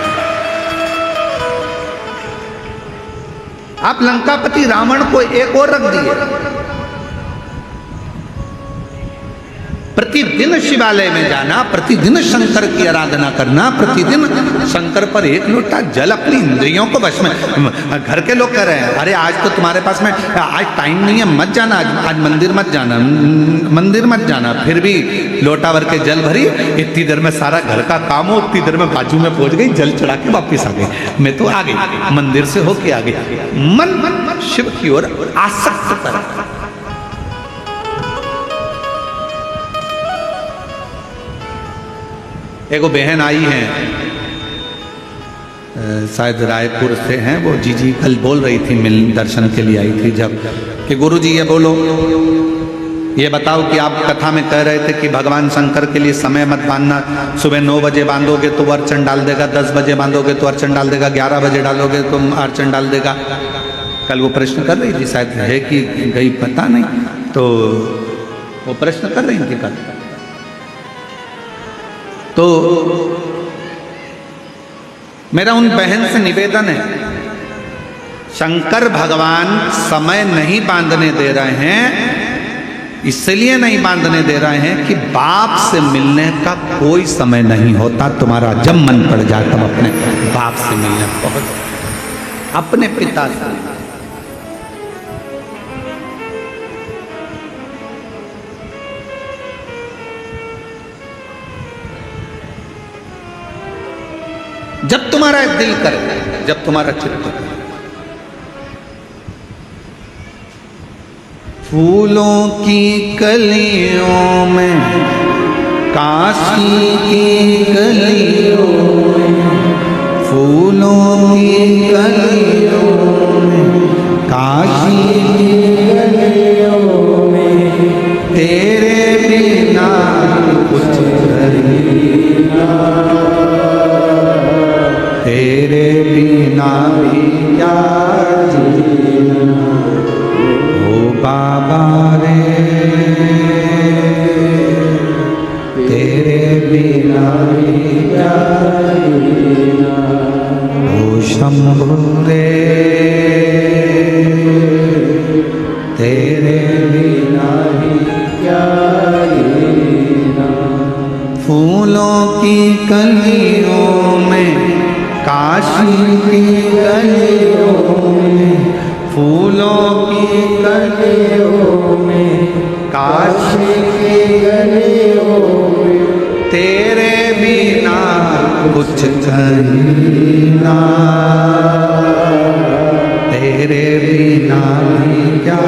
आप लंकापति रावण को एक और रख दिए। प्रतिदिन शिवालय में जाना, प्रतिदिन शंकर की आराधना करना, प्रतिदिन शंकर पर एक लोटा जल, अपनी इंद्रियों को वश में। घर के लोग कह रहे हैं, अरे आज तो तुम्हारे पास में आज टाइम नहीं है, मत जाना, आज मंदिर मत जाना, मंदिर मत जाना। फिर भी लोटा भर के जल भरी, इतनी देर में सारा घर का काम हो, उतनी देर में बाजू में पहुंच गई, जल चढ़ा के वापिस आ गई। मैं तो आ गई, मंदिर से होके आ गई। मन शिव की ओर आसक्त कर। एगो बहन आई हैं, शायद रायपुर से हैं, वो जीजी कल बोल रही थी, मिल दर्शन के लिए आई थी जब, कि गुरुजी ये बोलो, ये बताओ कि आप कथा में कह रहे थे कि भगवान शंकर के लिए समय मत बांधना, सुबह 9 बजे बांधोगे तो वो अर्चन डाल देगा, 10 बजे बांधोगे तो अर्चन डाल देगा, 11 बजे डालोगे तो अर्चन डाल देगा। कल वो प्रश्न कर रही थी, शायद है कि गई पता नहीं, तो वो प्रश्न कर रही थी कल। तो मेरा उन बहन से निवेदन है, शंकर भगवान समय नहीं बांधने दे रहे हैं, इसलिए नहीं बांधने दे रहे हैं कि बाप से मिलने का कोई समय नहीं होता। तुम्हारा जब मन पड़ जाए तब अपने बाप से मिलने पहुंच, अपने पिता से। जब तुम्हारा दिल करे, जब तुम्हारा चित्त करे। फूलों की कलियों में, काशी की गलियों में, फूलों की गलियों में, काशी की गलियों में, तेरे बिना कुछ आशिकी गलियों में तेरे बिना कुछ कहना, तेरे बिना भी क्या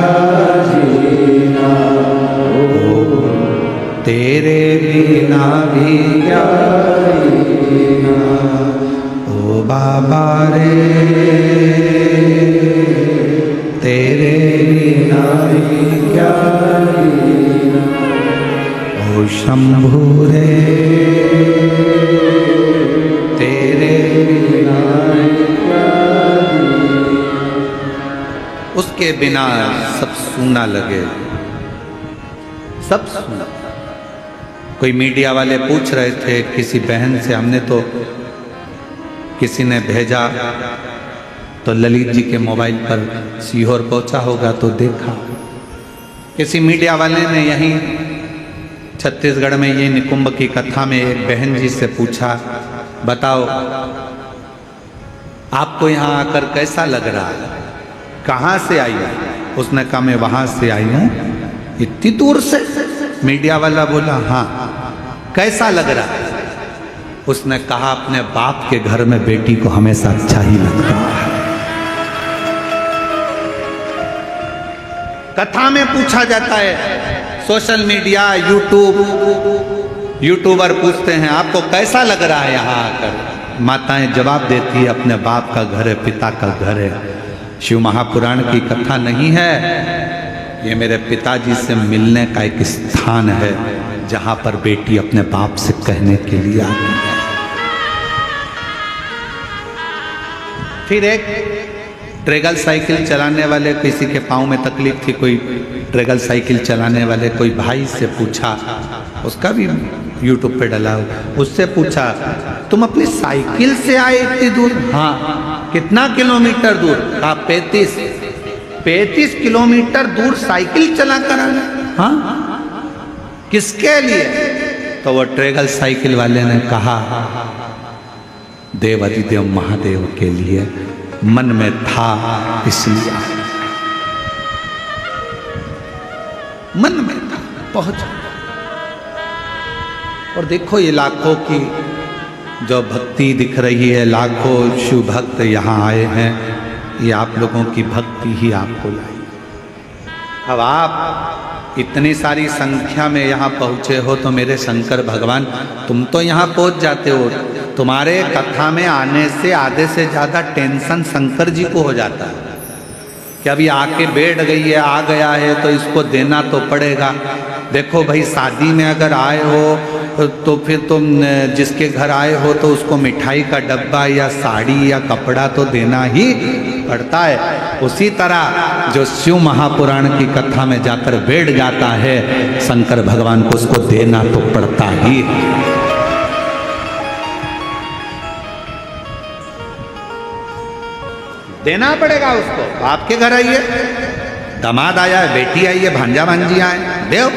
जीना, तेरे बिना भी क्या जीना, ओ बाबा रे, तेरे बिना भी क्या जीना, ओ शंभु रे, तेरे बिना क्या जीना। उसके बिना सब सूना लगे, सब सूना। कोई मीडिया वाले पूछ रहे थे किसी बहन से, हमने तो किसी ने भेजा तो ललित जी के मोबाइल पर सीहोर पहुंचा होगा तो देखा, किसी मीडिया वाले ने यहीं छत्तीसगढ़ में ये निकुंभ की कथा में एक बहन जी से पूछा, बताओ आपको यहाँ आकर कैसा लग रहा है, कहाँ से आई है? उसने कहा मैं वहां से आई हूँ, इतनी दूर से। मीडिया वाला बोला हाँ, कैसा लग रहा है? उसने कहा अपने बाप के घर में बेटी को हमेशा अच्छा ही लगता है। कथा में पूछा जाता है, सोशल मीडिया, यूट्यूबर पूछते हैं आपको कैसा लग रहा है यहाँ आकर? माताएं जवाब देती है अपने बाप का घर है, पिता का घर है। शिव महापुराण की कथा नहीं है, ये मेरे पिताजी से मिलने का एक स्थान है जहां पर बेटी अपने बाप से कहने के लिए आती है। फिर एक ट्रेगल साइकिल चलाने वाले, किसी के पाँव में तकलीफ थी, कोई ट्रेगल साइकिल चलाने वाले कोई भाई से पूछा, उसका भी यूट्यूब पे डला, उससे पूछा तुम अपनी साइकिल से आए इतनी दूर? हाँ। कितना किलोमीटर दूर? कहा 35 किलोमीटर दूर साइकिल चला कर आना। हाँ, किसके लिए? तो वो ट्रेगल साइकिल वाले ने कहा देवादिदेव महादेव के लिए, मन में था इसलिए, मन में था, पहुंचा। और देखो ये लाखों की जो भक्ति दिख रही है, लाखों शिव भक्त यहाँ आए हैं, ये आप लोगों की भक्ति ही आपको लाई। अब आप इतनी सारी संख्या में यहाँ पहुँचे हो तो मेरे शंकर भगवान तुम तो यहाँ पहुँच जाते हो। तुम्हारे कथा में आने से आधे से ज़्यादा टेंशन शंकर जी को हो जाता है कि अभी आके बैठ गई है, आ गया है तो इसको देना तो पड़ेगा। देखो भाई, शादी में अगर आए हो तो फिर तुम जिसके घर आए हो तो उसको मिठाई का डब्बा या साड़ी या कपड़ा तो देना ही पड़ता है। उसी तरह जो शिव महापुराण की कथा में जाकर बैठ जाता है, शंकर भगवान को उसको देना तो पड़ता ही है। देना पड़ेगा उसको। आपके घर आइए, दामाद आया है, बेटी आई है, भांजा भांजी आए, देव।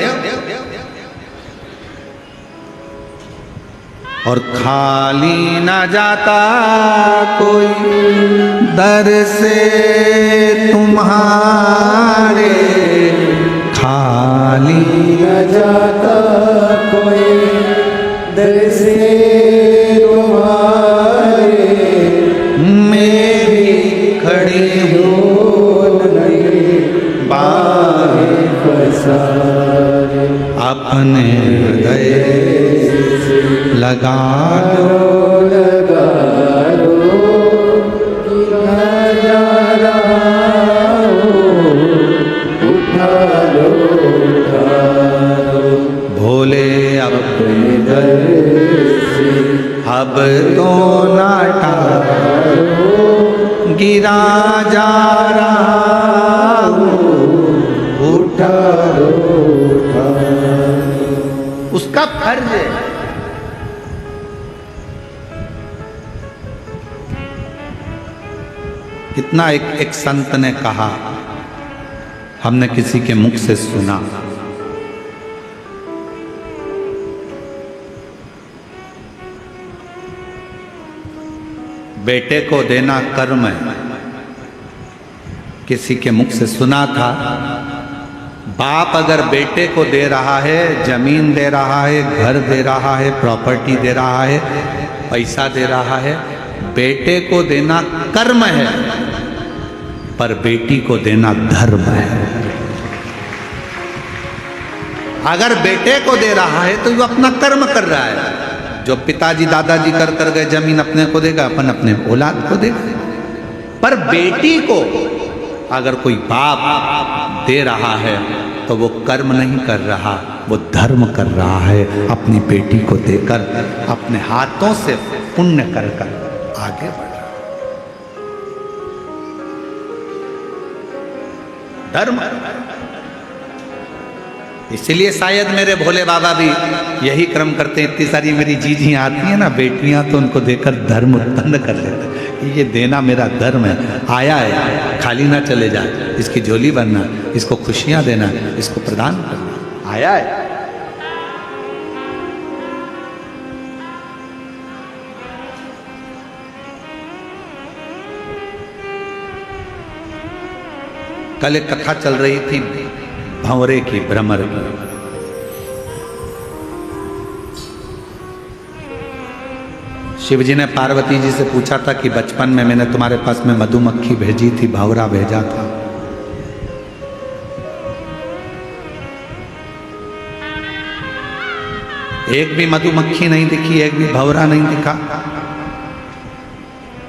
और खाली ना जाता कोई दर से तुम्हारे, खाली न जाता कोई दर से तुम्हारे, मेरी खड़ी हो नहीं बाहें पसारे, अपने हृदय लगा लो, लगा लो कि न जा रहा हो, उठा लो, उठा लो भोले अपने दर से, अब तो ना टालो, गिरा जा रहा हूँ, उठा लो, उठा लो। उसका फर्ज है। इतना एक संत ने कहा, हमने किसी के मुख से सुना, बेटे को देना कर्म है। किसी के मुख से सुना था बाप अगर बेटे को दे रहा है, जमीन दे रहा है, घर दे रहा है, प्रॉपर्टी दे रहा है, पैसा दे रहा है, बेटे को देना कर्म है, पर बेटी को देना धर्म है। अगर बेटे को दे रहा है तो वो अपना कर्म कर रहा है। जो पिताजी दादाजी कर गए जमीन अपने को देगा, अपन अपने औलाद को देगा। पर बेटी को अगर कोई बाप दे रहा है तो वो कर्म नहीं कर रहा, वो धर्म कर रहा है। अपनी बेटी को देकर अपने हाथों से पुण्य कर आगे बढ़ रहा, धर्म। इसलिए शायद मेरे भोले बाबा भी यही क्रम करते हैं। इतनी सारी मेरी जीजियाँ आती हैं ना, बेटियां, तो उनको देकर धर्म उत्पन्न कर लेते हैं। ये देना मेरा धर्म है, आया है, खाली ना चले जाए, इसकी झोली भरना, इसको खुशियां देना, इसको प्रदान करना, आया है। कल एक कथा चल रही थी भंवरे की, भ्रमर की। शिवजी ने पार्वती जी से पूछा था कि बचपन में मैंने तुम्हारे पास में मधुमक्खी भेजी थी, भंवरा भेजा था। एक भी मधुमक्खी नहीं दिखी, एक भी भंवरा नहीं दिखा।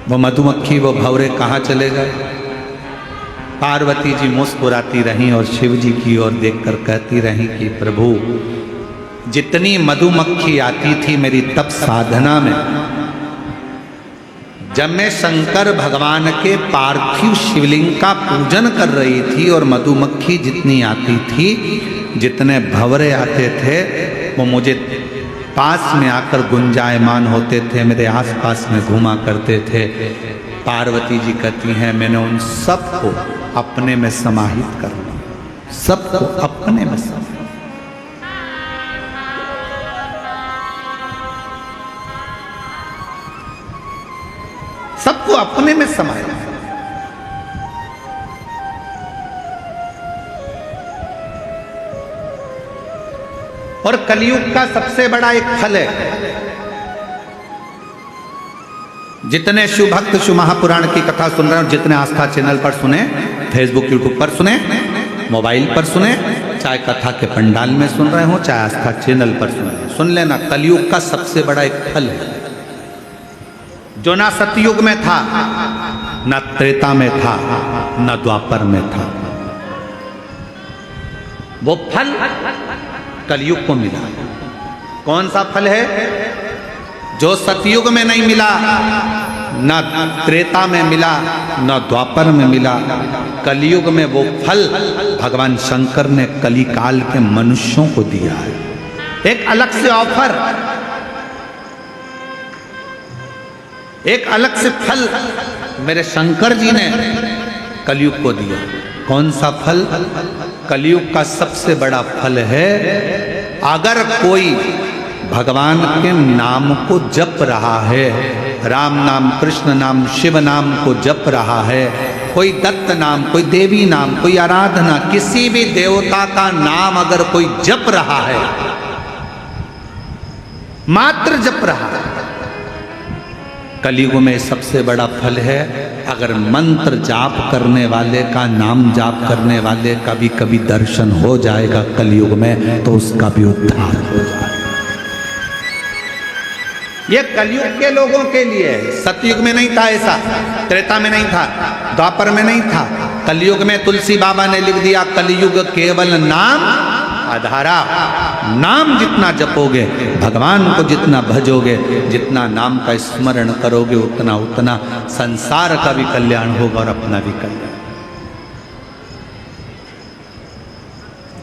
वो मधुमक्खी, वो भंवरे कहाँ चले गए? पार्वती जी मुस्कुराती रहीं और शिव जी की ओर देखकर कहती रहीं कि प्रभु, जितनी मधुमक्खी आती थी मेरी तप साधना में, जब मैं शंकर भगवान के पार्थिव शिवलिंग का पूजन कर रही थी, और मधुमक्खी जितनी आती थी, जितने भंवरे आते थे, वो मुझे पास में आकर गुंजायमान होते थे, मेरे आसपास में घूमा करते थे। पार्वती जी कहती हैं, मैंने उन सबको अपने में समाहित कर लिया, सबको अपने में समाहित। सबको अपने में समाया। और कलयुग का सबसे बड़ा एक फल है, जितने शिव भक्त शिव महापुराण की कथा सुन रहे हो, जितने आस्था चैनल पर सुने, फेसबुक यूट्यूब पर सुने, मोबाइल पर सुने, चाहे कथा के पंडाल में सुन रहे हो, चाहे आस्था चैनल पर सुने, सुन लेना, कलयुग का सबसे बड़ा एक फल है, जो ना सतयुग में था, ना त्रेता में था, ना द्वापर में था। वो फल कलयुग को मिला। कौन सा फल है? जो सतयुग में नहीं मिला, ना त्रेता में मिला, ना द्वापर में मिला। कलयुग में वो फल भगवान शंकर ने कली काल के मनुष्यों को दिया है। एक अलग से ऑफर, एक अलग से फल मेरे शंकर जी ने कलयुग को दिया। कौन सा फल? कलयुग का सबसे बड़ा फल है, अगर कोई भगवान के नाम को जप रहा है, राम नाम, कृष्ण नाम, शिव नाम को जप रहा है, कोई दत्त नाम, कोई देवी नाम, कोई आराधना, किसी भी देवता का नाम अगर कोई जप रहा है, मात्र जप रहा है, कलयुग में सबसे बड़ा फल है। अगर मंत्र जाप करने वाले का, नाम जाप करने वाले का भी कभी दर्शन हो जाएगा कलयुग में, तो उसका भी उद्धार हो जाएगा। ये कलयुग के लोगों के लिए है। सतयुग में नहीं था ऐसा, त्रेता में नहीं था, द्वापर में नहीं था। कलयुग में तुलसी बाबा ने लिख दिया, कलयुग केवल नाम आधारा। नाम जितना जपोगे, भगवान को जितना भजोगे, जितना नाम का स्मरण करोगे, उतना उतना संसार का भी कल्याण होगा और अपना भी कल्याण,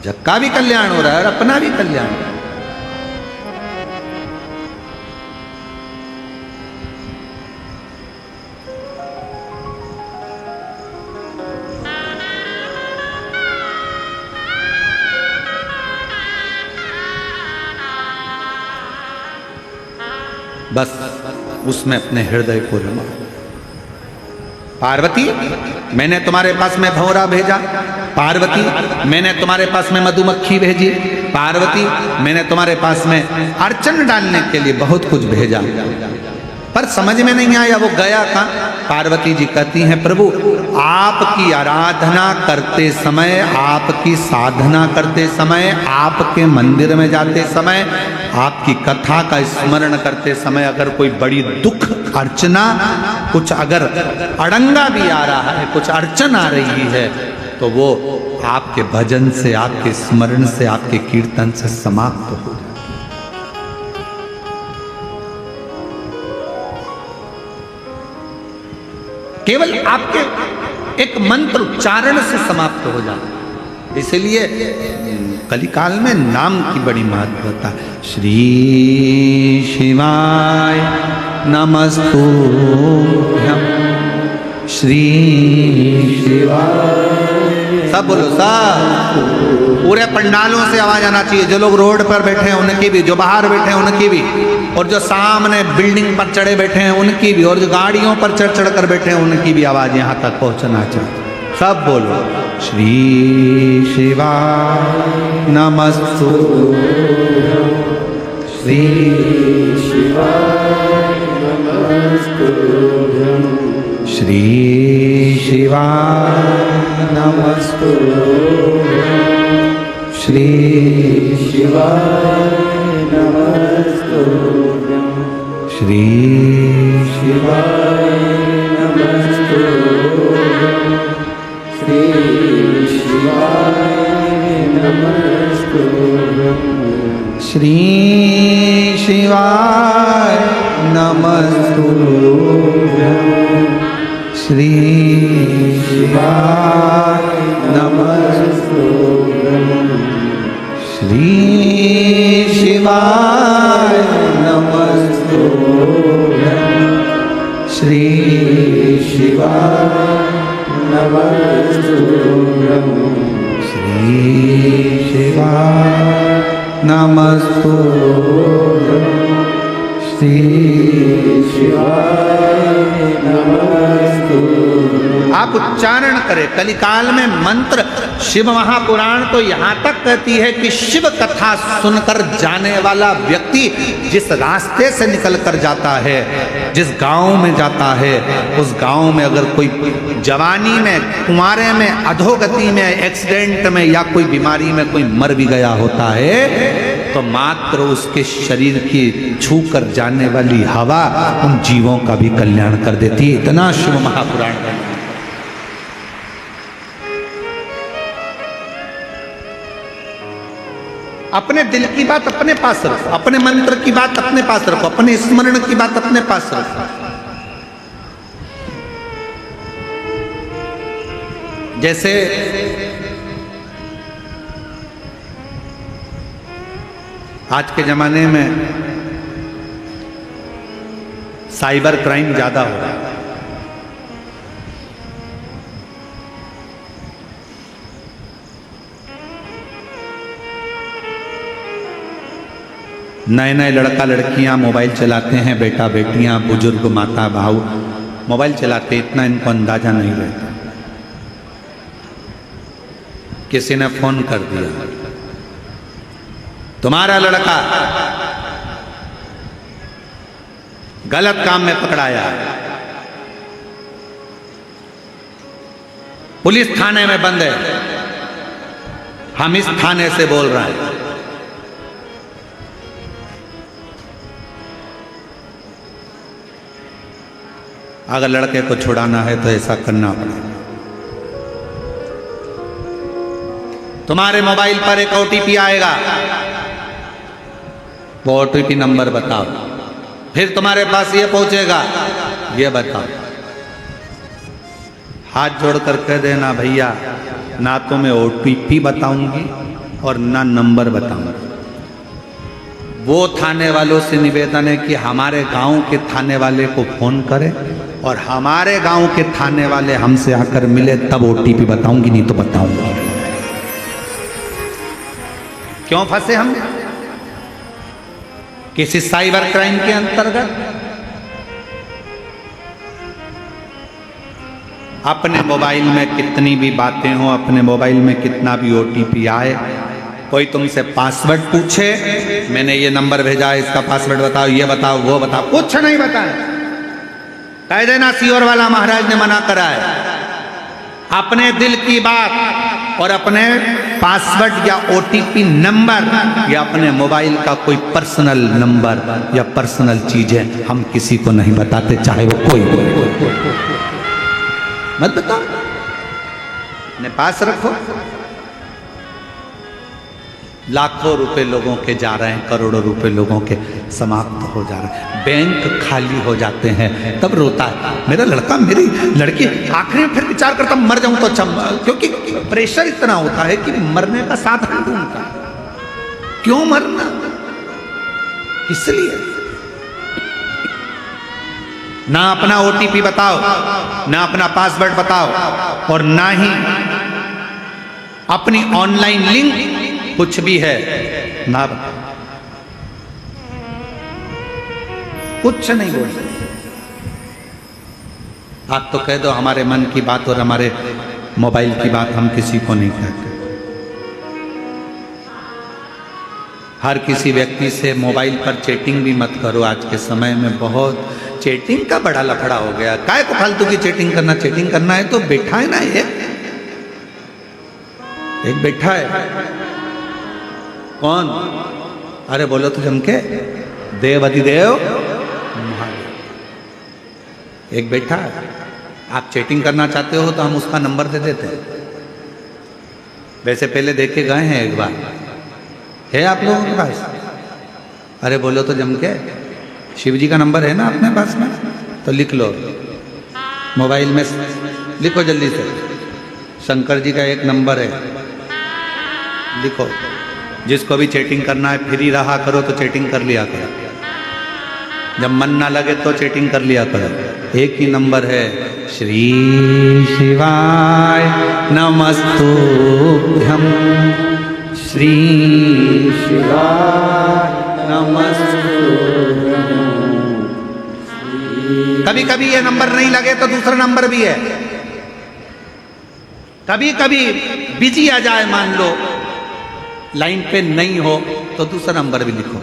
जग का भी कल्याण हो रहा है और अपना भी कल्याण। बस उसमें अपने हृदय को रमा। पार्वती, मैंने तुम्हारे पास में भंवरा भेजा, पार्वती मैंने तुम्हारे पास में मधुमक्खी भेजी, पार्वती मैंने तुम्हारे पास में अर्चन डालने के लिए बहुत कुछ भेजा, पर समझ में नहीं आया वो गया कहाँ। पार्वती जी कहती हैं प्रभु आपकी आराधना करते समय, आपकी साधना करते समय, आपके मंदिर में जाते समय, आपकी कथा का स्मरण करते समय अगर कोई बड़ी दुख अर्चना, कुछ अगर अड़ंगा भी आ रहा है, कुछ अड़चन आ रही है, तो वो आपके भजन से, आपके स्मरण से, आपके कीर्तन से समाप्त हो जाए। केवल आपके एक मंत्र उच्चारण से समाप्त हो जाता। इसलिए कलिकाल में नाम की बड़ी महत्वता है। श्री शिवाय नमस्तुभ्यं, श्री शिवाय, सब बोलो सब, पूरे पंडालों से आवाज आना चाहिए। जो लोग रोड पर बैठे हैं उनकी भी, जो बाहर बैठे हैं उनकी भी, और जो सामने बिल्डिंग पर चढ़े बैठे हैं उनकी भी, और जो गाड़ियों पर चढ़ चढ़ कर बैठे हैं उनकी भी आवाज यहाँ तक पहुँचना चाहिए। सब बोलो श्री शिवाय नमस्तुभ्यं, श्री शिवाय नमस्तुभ्यं, श्री शिवाय नमस्तुभ्यं, श्री शिवाय नमस्तुभ्यं, श्री शिवाय नमस्तुभ्यं, श्री शिवाय नमस्तुभ्यं, श्री शिवाय नमस्तुभ्यं, श्री शिवाय नमस्तुभ्यं, श्री शिवाय नमस्तुभ्यं, श्री शिवाय नमस्तुभ्यं, श्री शिवाय नमस्तुभ्यं, श्री शिवाय नमस्तुभ्यं। आप उच्चारण करें। कलिकाल में मंत्र, शिव महापुराण तो यहाँ तक कहती है कि शिव कथा सुनकर जाने वाला व्यक्ति जिस रास्ते से निकल कर जाता है, जिस गांव में जाता है, उस गांव में अगर कोई जवानी में, कुंवारे में, अधोगति में, एक्सीडेंट में या कोई बीमारी में कोई मर भी गया होता है, तो मात्र उसके शरीर की छू कर जाने वाली हवा उन जीवों का भी कल्याण कर देती है। इतना शिव महापुराण है। अपने दिल की बात अपने पास रखो, अपने मंत्र की बात अपने पास रखो, अपने स्मरण की बात अपने पास रखो। जैसे आज के जमाने में साइबर क्राइम ज्यादा हो रहा है। नए नए लड़का लड़कियां मोबाइल चलाते हैं, बेटा बेटियां, बुजुर्ग, माता भाऊ मोबाइल चलाते, इतना इनको अंदाजा नहीं रहता। किसी ने फोन कर दिया, तुम्हारा लड़का गलत काम में पकड़ाया, पुलिस थाने में बंद है, हम इस थाने से बोल रहे हैं। अगर लड़के को छुड़ाना है तो ऐसा करना पड़ेगा। तुम्हारे मोबाइल पर एक OTP आएगा, वो OTP नंबर बताओ, फिर तुम्हारे पास ये पहुंचेगा, ये बताओ। हाथ जोड़कर कह देना भैया ना तो मैं OTP बताऊंगी और ना नंबर बताऊंगी। वो थाने वालों से निवेदन है कि हमारे गांव के थाने वाले को फोन करें और हमारे गांव के थाने वाले हमसे आकर मिले, तब OTP बताऊंगी, नहीं तो बताऊंगी। क्यों फंसे हम? किसी साइबर क्राइम के अंतर्गत। अपने मोबाइल में कितनी भी बातें हो, अपने मोबाइल में कितना भी OTP आए, कोई तुमसे पासवर्ड पूछे, मैंने ये नंबर भेजा है, इसका पासवर्ड बताओ, ये बताओ, वो बताओ, कुछ नहीं बताए, कह देना सीओर वाला महाराज ने मना करा है। अपने दिल की बात और अपने पासवर्ड या OTP नंबर या अपने मोबाइल का कोई पर्सनल नंबर या पर्सनल चीजें हम किसी को नहीं बताते, चाहे वो कोई हो। मत बताओ, अपने पास रखो। लाखों रुपए लोगों के जा रहे हैं, करोड़ों रुपए लोगों के समाप्त हो जा रहे हैं, बैंक खाली हो जाते हैं, तब रोता है मेरा लड़का, मेरी लड़की। आखिरी में फिर विचार करता मर जाऊं तो अच्छा, क्योंकि प्रेशर इतना होता है कि मरने का साधन ढूंढता। क्यों मरना, इसलिए ना अपना OTP बताओ, ना अपना पासवर्ड बताओ, और ना ही अपनी ऑनलाइन लिंक कुछ भी है ना बताओ, कुछ नहीं बोल सकते। आप तो कह दो हमारे मन की बात और हमारे मोबाइल की बात हम किसी को नहीं कहते। हर किसी व्यक्ति से मोबाइल पर चैटिंग भी मत करो। आज के समय में बहुत चैटिंग का बड़ा लफड़ा हो गया। काय को फालतू की चैटिंग करना है तो बैठा है ना, एक बैठा है। कौन? अरे बोलो तो जम के, देव अधिदेव एक बैठा है। आप चैटिंग करना चाहते हो तो हम उसका नंबर दे देते हैं। वैसे पहले देखे गए हैं एक बार, है आप लोगों के पास? अरे बोलो तो जम के, शिव जी का नंबर है ना अपने पास में? तो लिख लो, मोबाइल में लिखो जल्दी से। शंकर जी का एक नंबर है, लिखो। जिसको भी चैटिंग करना है, फ्री रहा करो तो चैटिंग कर लिया करो, जब मन ना लगे तो चैटिंग कर लिया करो। एक ही नंबर है, श्री शिवाय नमस्तुभ्यं, श्री शिवाय नमस्तुभ्यं। कभी कभी ये नंबर नहीं लगे तो दूसरा नंबर भी है। कभी कभी बिजी आ जाए, मान लो लाइन पे नहीं हो, तो दूसरा नंबर भी लिखो।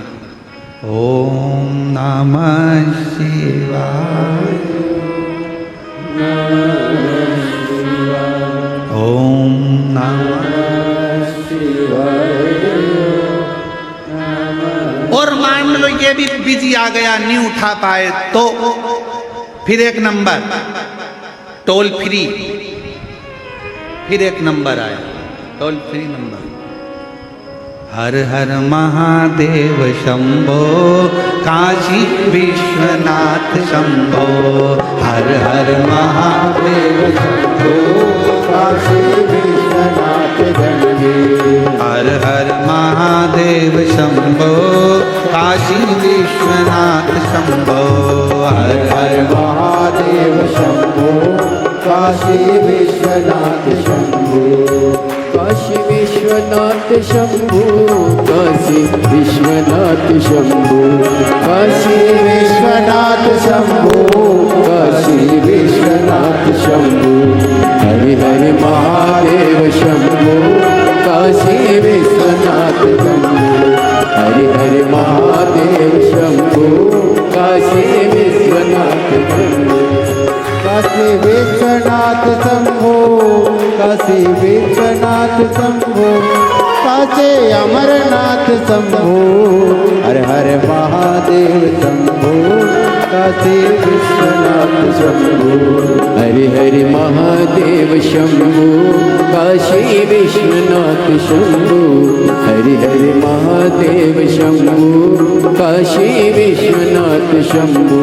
ओम नमः शिवाय, ओम नमः शिवाय। और मान लो ये भी बिजी आ गया, नहीं उठा पाए, तो फिर एक नंबर टोल फ्री, फिर एक नंबर आया टोल फ्री नंबर, हर हर महादेव शंभो, काशी विश्वनाथ शंभो, हर हर महादेव शंभो, काशी विश्वनाथ गंगे, हर हर महादेव शंभो, काशी विश्वनाथ शंभो, हर हर महादेव शंभो, काशी विश्वनाथ शंभो, काशी विश्वनाथ शंभो, काशी विश्वनाथ शंभो, काशी विश्वनाथ शंभो, काशी विश्वनाथ शंभो, हरि हरि महादेव शंभो, काशी विश्वनाथ शंभो, हरि हरि महादेव शंभो, काशी विश्वनाथ शंभो, काशी विश्वनाथ शंभो, काशी विश्वनाथ शंभो, काशी अमरनाथ शंभो, हर हर महादेव शंभो, काशी विश्वनाथ शंभो, हरि हरि महादेव शंभो, काशी विश्वनाथ शंभो, हरि हरि महादेव शंभो, काशी विश्वनाथ शंभो।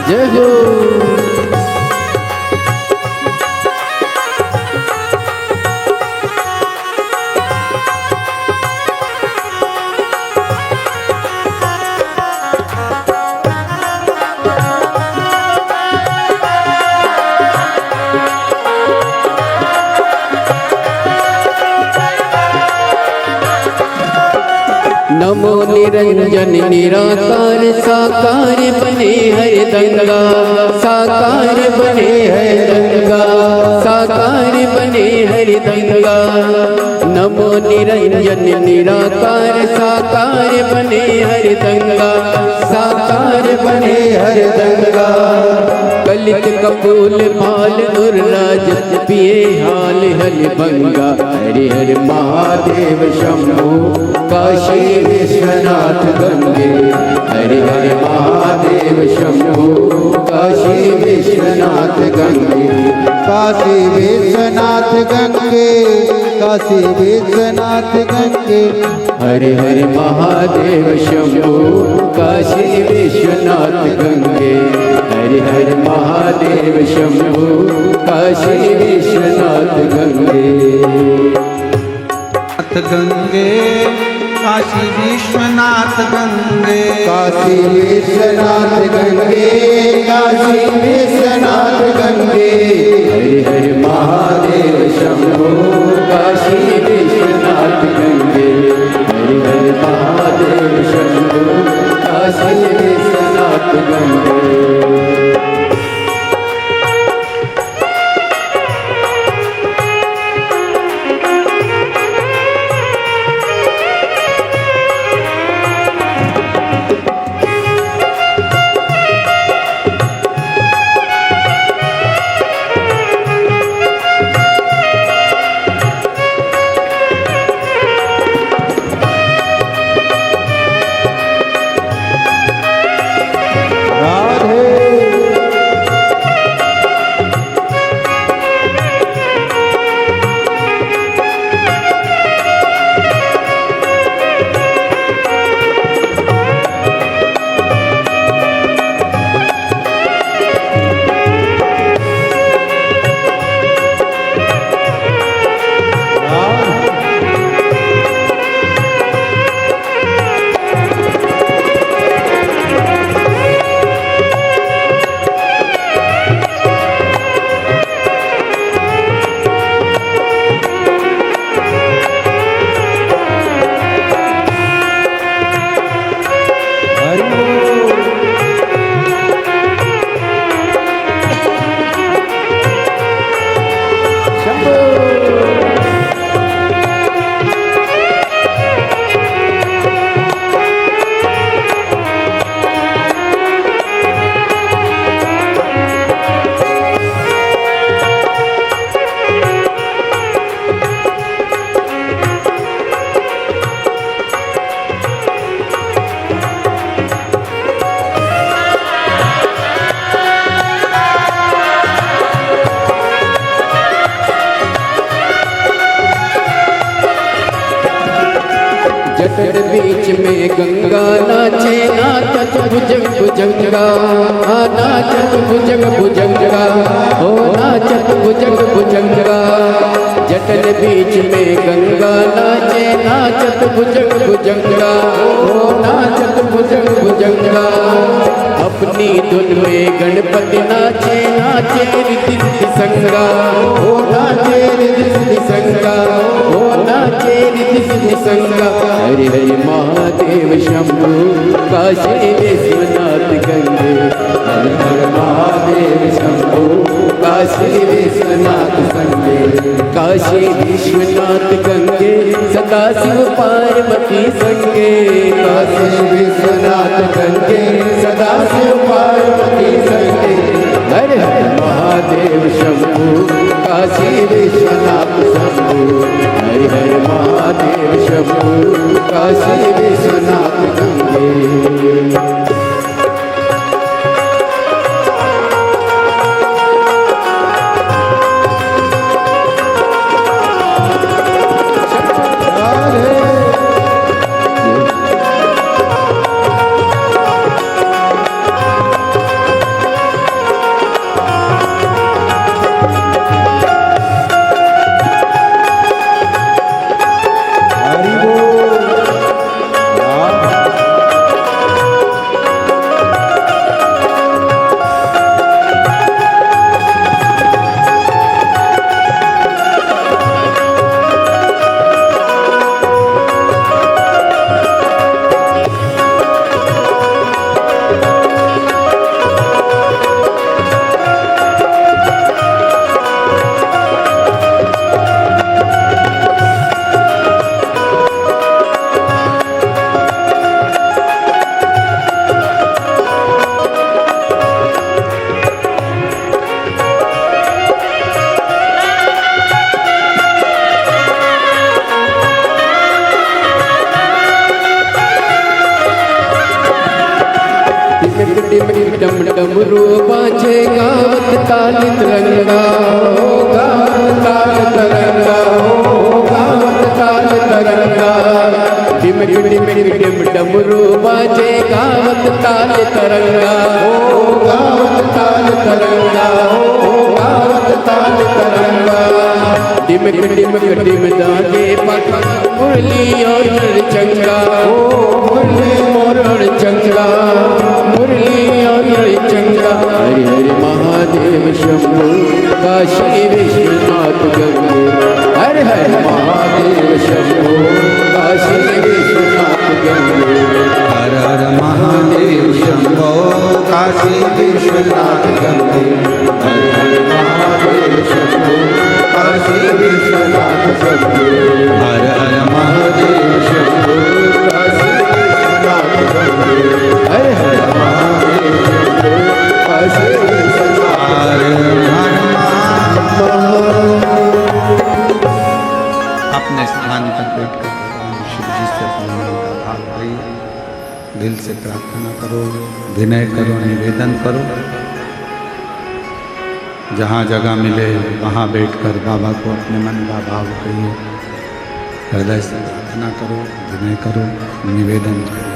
जय हो। नमो निरंजन निराकार साकार बने हर दंगा, साकार बने हर दंगा, साकार बने हर दंगा। नमो निरंजन निराकार साकार बने हर दंगा, साकार बने हर दंगा। कलित कपूल माल उर्राज पिए हाल हल बंगा। हरि हर महादेव शंभु काशी विश्वनाथ गंगे। हरि हर महादेव शंभु काशी विश्वनाथ गंगे। काशी विश्वनाथ गंगे, काशी विश्वनाथ गंगे। हरि हर महादेव शंभु काशी विश्वनाथ गंगे। हरि हर महादेव शंभु काशी विश्वनाथ गंगे। गंगे काशी विश्वनाथ गंगे, काशी विश्वनाथ गंगे, काशी विश्वनाथ गंगे। हरि हर महादेव शंभु काशी विश्वनाथ गंगे। हरि हर महादेव शंभु काशी विश्वनाथ गंगे। जट बीच में गंगा नाचे नाचत भुजंग भुजंगा। नाचत भुजंग भुजंगा, हो नाचत भुजंग भुजंगा। जटन बीच में गंगा नाचे नाचत भुजंग भुजंगा, हो नाचत भुजंग भुजंगा। अपनी धुन में गणपति नाचे नाचे रिद्धि सिद्धि संगा, हो नाचे रिद्धि सिद्धि संगा, हो नाचे रिद्धि सिद्धि संगा। हरि हरि महादेव शंभु काशी विश्वनाथ गंगे। हरि हर महादेव शंभु काशी विश्वनाथ गंगे। काशी विश्वनाथ गंगे सदा शिव पार्वती संगे। काशी विश्वनाथ गंगे सदा शिव पार्वती संगे। हर हर महादेव शंभु काशी विश्वनाथ शंभु। हरि हर महादेव शंभु काशी विश्वनाथ गंगे। डम डमरू बाजे गावत ताल तरंगा गावत ताल तरंगा गावत ताल तरंगा डिमक डिमक डिम डमरू बाजे गावत ताल तरंगा गावत ताल तरंगा गावत ताल तरंगा डिमक डिमक डिम दागे पट मुरली और चंगा मुरली और चंगा मुरली और चंगा हरि हरि महादेव शंभु काशी विश्वनाथ गंगे हरि हरि महादेव शंभु काशी विश्वनाथ गंगे हर हर महादेव शंभो काशी विश्वनाथ गंगे हरि हरि महादेव शंभु काशी विश्वनाथ गंगे हर हर महादेव शंभु काशी विश्वनाथ गंगे हरि हरि महादेव शंभु काशी विश्वनाथ हर हर अपने स्थान पर बैठ कर शिव जी से अपने मन का भाव करिए, दिल से प्रार्थना करो, विनय करो, निवेदन करो। जहाँ जगह मिले वहाँ बैठकर बाबा को अपने मन का भाव करिए, हृदय से प्रार्थना करो, विनय करो, निवेदन करो।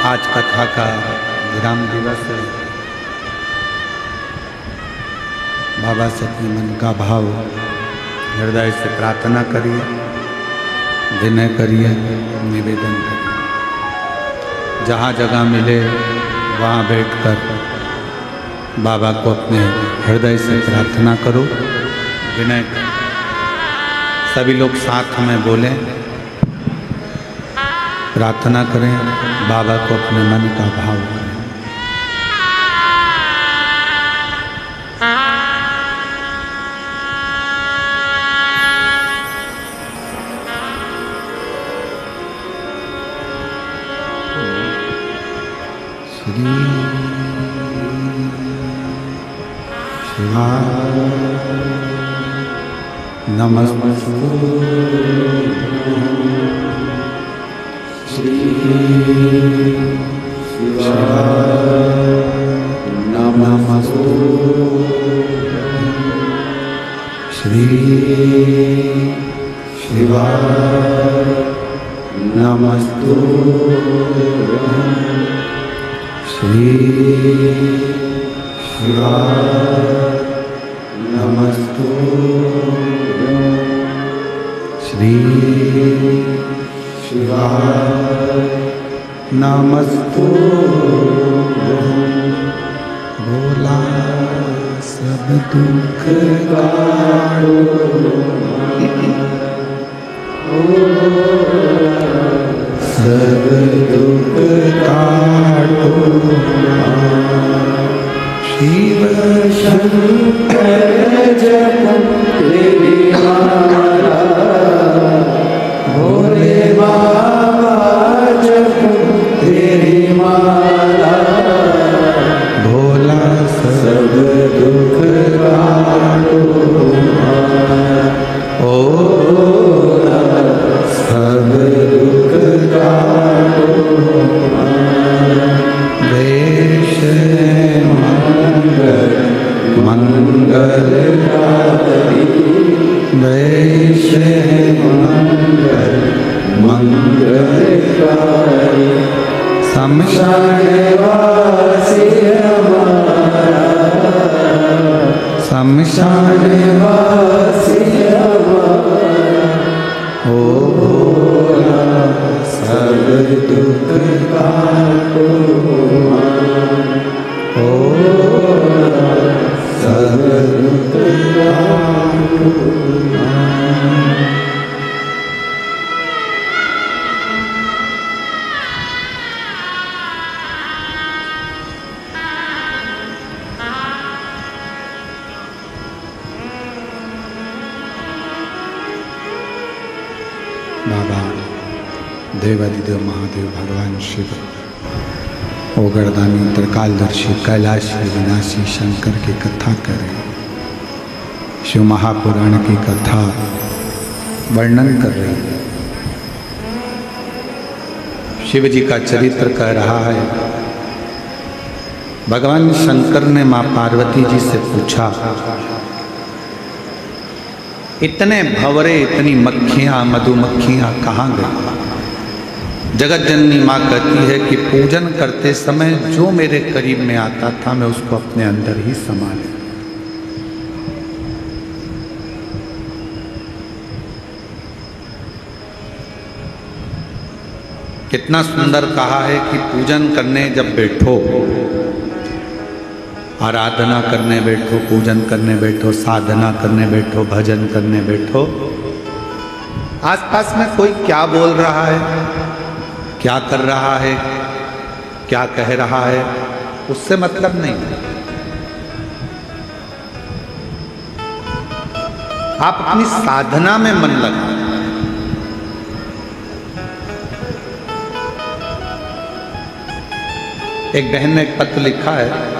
आज कथा का विराम दिवस है। बाबा से अपने मन का भाव हृदय से प्रार्थना करिए, विनय करिए, निवेदन करिए। जहाँ जगह मिले वहाँ बैठकर बाबा को अपने हृदय से प्रार्थना करो, विनय करो। सभी लोग साथ में बोलें, प्रार्थना करें, बाबा को अपने मन का भाव करें। श्री शिवाय नमस्तु श्री शिवाय नमस्तु श्री शिवाय नमस्तु श्री शिवाय नमस्तु श्री शिवाय नमस्तु भोला सब दुख काढ़ो सब दुख काढ़ो शिव शंकर जप तेरी माला भोले बाबा जप तेरी माला भोला सब दुख काढ़ो ओ सब दुख काढ़ो देश मंगल मंगलकारी देश मंगल मंगलकारी शमशानवासी हमारा शमशानवासी हमारा ओ भोला सब दुख काटो ओ सब दुख काटो। बाबा देवादिदेव महादेव भगवान शिव ओ गर्दानी त्रिकालदर्शी कैलाशी विनाशी शंकर की कथा करें। शिव महापुराण की कथा वर्णन कर रही है। शिव जी का चरित्र कह रहा है। भगवान शंकर ने मां पार्वती जी से पूछा, इतने भंवरे, इतनी मक्खियां, मधुमक्खियां कहाँ गई? जगत जननी मां कहती है कि पूजन करते समय जो मेरे करीब में आता था मैं उसको अपने अंदर ही समा लेता। कितना सुंदर कहा है कि पूजन करने जब बैठो, आराधना करने बैठो, पूजन करने बैठो, साधना करने बैठो, भजन करने बैठो, आसपास में कोई क्या बोल रहा है, क्या कर रहा है, क्या कह रहा है, उससे मतलब नहीं। आप अपनी साधना में मन लगाओ। एक बहन ने एक पत्र लिखा है,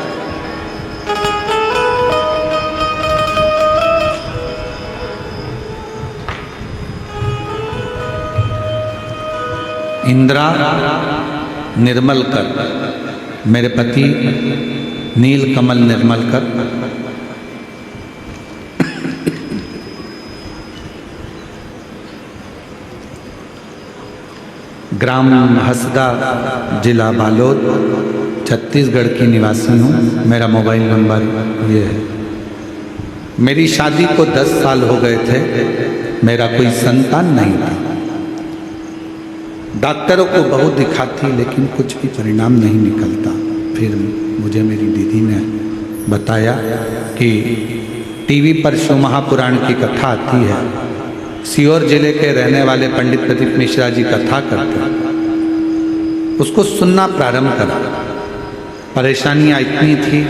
इंदिरा निर्मलकर, मेरे पति नीलकमल निर्मलकर, ग्राम हसदा, जिला बालोद, छत्तीसगढ़ की निवासी हूँ। मेरा मोबाइल नंबर ये है। मेरी शादी को 10 साल हो गए थे, मेरा कोई संतान नहीं था। डॉक्टरों को बहुत दिखाती लेकिन कुछ भी परिणाम नहीं निकलता। फिर मुझे मेरी दीदी ने बताया कि टीवी पर शिव महापुराण की कथा आती है, सीहोर जिले के रहने वाले पंडित प्रदीप मिश्रा जी कथा करते हैं, उसको सुनना प्रारंभ करा। परेशानियां इतनी थी,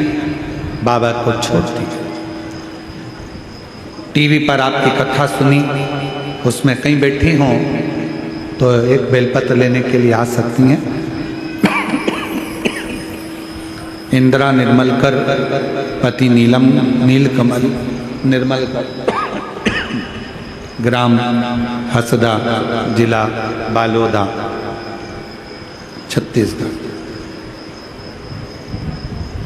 बाबा को छोड़ दी। टीवी पर आपकी कथा सुनी, उसमें कहीं बैठी हों तो एक बेलपत्र लेने के लिए आ सकती हैं। इंदिरा निर्मलकर, पति नीलकमल निर्मलकर, ग्राम हसदा, जिला बालोदा, छत्तीसगढ़।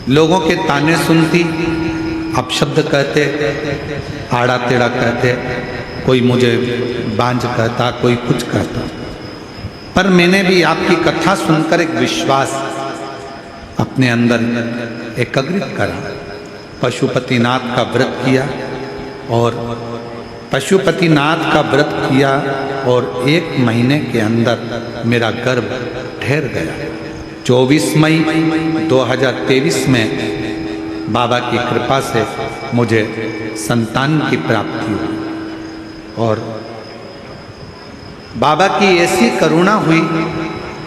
लोगों के ताने सुनती, अपशब्द कहते, आड़ा टेढ़ा कहते, कोई मुझे बांझ कहता, कोई कुछ कहता, पर मैंने भी आपकी कथा सुनकर एक विश्वास अपने अंदर एकाग्रित करा। पशुपतिनाथ का व्रत किया और पशुपतिनाथ का व्रत किया और 1 महीने के अंदर मेरा गर्भ ठहर गया। 24 मई 2023 में बाबा की कृपा से मुझे संतान की प्राप्ति हुई और बाबा की ऐसी करुणा हुई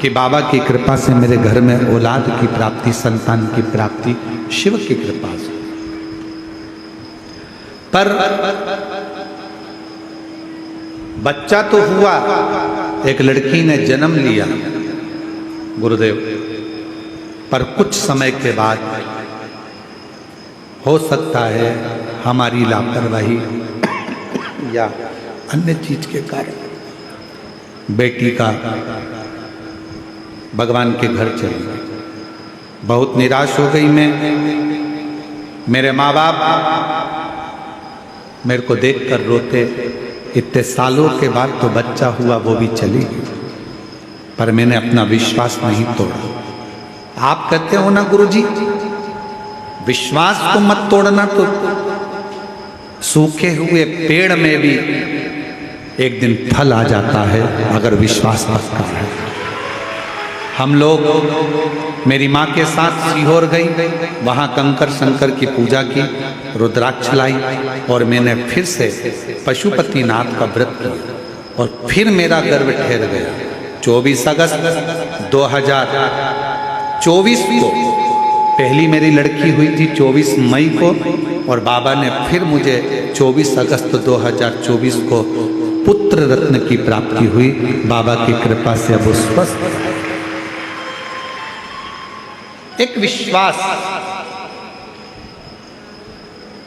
कि बाबा की कृपा से मेरे घर में औलाद की प्राप्ति, संतान की प्राप्ति शिव की कृपा से। पर बच्चा तो हुआ, एक लड़की ने जन्म लिया गुरुदेव, पर कुछ समय के बाद हो सकता है हमारी लापरवाही या अन्य चीज के कारण बेटी का भगवान के घर चली गई। बहुत निराश हो गई मैं। मेरे माँ बाप मेरे को देखकर रोते, इतने सालों के बाद तो बच्चा हुआ, वो भी चली गई। पर मैंने अपना विश्वास नहीं तोड़ा। आप कहते हो ना गुरुजी, विश्वास को मत तोड़ना, तो सूखे हुए पेड़ में भी एक दिन फल आ जाता है अगर विश्वास पक्का है। हम लोग मेरी माँ के साथ सीहोर गई, वहाँ कंकर शंकर की पूजा की, रुद्राक्ष लाई और मैंने फिर से पशुपतिनाथ का व्रत किया और फिर मेरा गर्भ ठहर गया। 24 अगस्त 2024 को पहली मेरी लड़की हुई थी, 24 मई को, और बाबा ने फिर मुझे 24 अगस्त 2024 को पुत्र रत्न की प्राप्ति हुई। बाबा की कृपा से अब स्वस्थ एक विश्वास।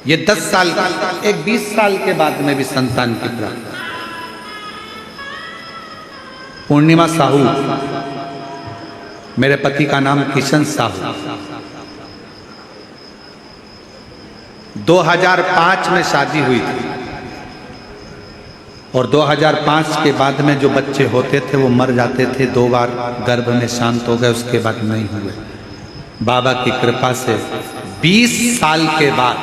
ये 10 साल, एक 20 साल के बाद में भी संतान की प्राप्ति। पूर्णिमा साहू मेरे पति का नाम किशन साहू। 2005 में शादी हुई थी और 2005 के बाद में जो बच्चे होते थे वो मर जाते थे। 2 बार गर्भ में शांत हो गए, उसके बाद नहीं हुए। बाबा की कृपा से 20 साल के बाद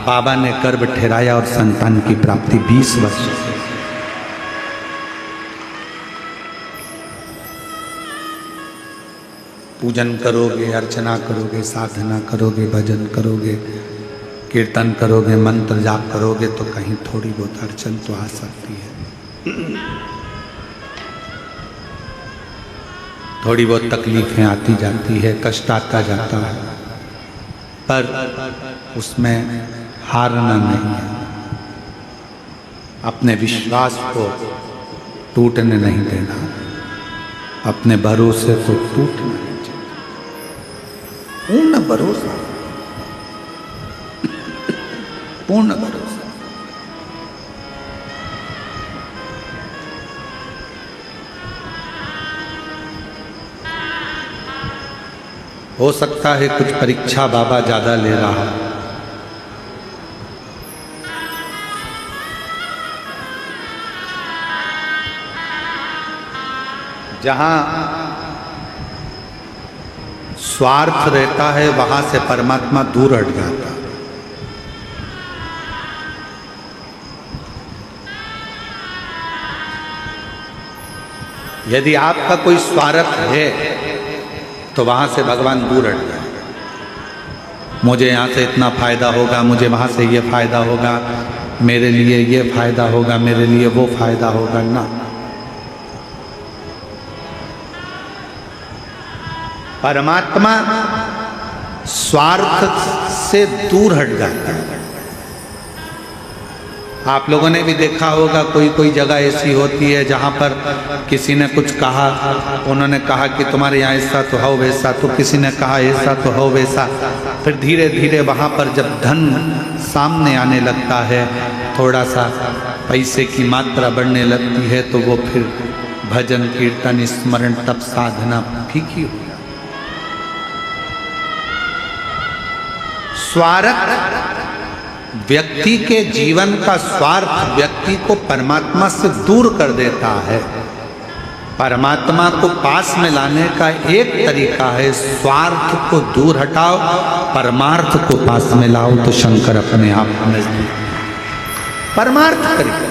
बाबा ने गर्भ ठहराया और संतान की प्राप्ति 20 वर्ष से। पूजन करोगे, अर्चना करोगे, साधना करोगे, भजन करोगे, कीर्तन करोगे, मंत्र जाप करोगे तो कहीं थोड़ी बहुत अड़चन तो आ सकती है, थोड़ी बहुत तकलीफें आती जाती है, कष्ट आता जाता है, पर उसमें हारना नहीं है। अपने विश्वास को टूटने नहीं देना, अपने भरोसे को टूटना नहीं चाहिए। पूर्ण भरोसा, पूर्ण भरोसा। हो सकता है कुछ परीक्षा बाबा ज्यादा ले रहा है, जहां स्वार्थ रहता है वहां से परमात्मा दूर हट जाता है। यदि आपका कोई स्वार्थ है तो वहां से भगवान दूर हट जाएगा। मुझे यहाँ से इतना फायदा होगा, मुझे वहां से ये फायदा होगा, मेरे लिए ये फायदा होगा, मेरे लिए वो फायदा होगा, ना। परमात्मा स्वार्थ से दूर हट जाता है। आप लोगों ने भी देखा होगा, कोई कोई जगह ऐसी होती है जहां पर किसी ने कुछ कहा, उन्होंने कहा कि तुम्हारे यहाँ ऐसा तो हो वैसा, तो किसी ने कहा ऐसा तो हो वैसा। फिर धीरे धीरे वहां पर जब धन सामने आने लगता है, थोड़ा सा पैसे की मात्रा बढ़ने लगती है, तो वो फिर भजन कीर्तन स्मरण तप साधना फीकी हो। स्वार्थ व्यक्ति के जीवन का स्वार्थ व्यक्ति को परमात्मा से दूर कर देता है। परमात्मा को पास में लाने का एक तरीका है, स्वार्थ को दूर हटाओ, परमार्थ को पास में लाओ, तो शंकर अपने आप नजदीक। परमार्थ करिए।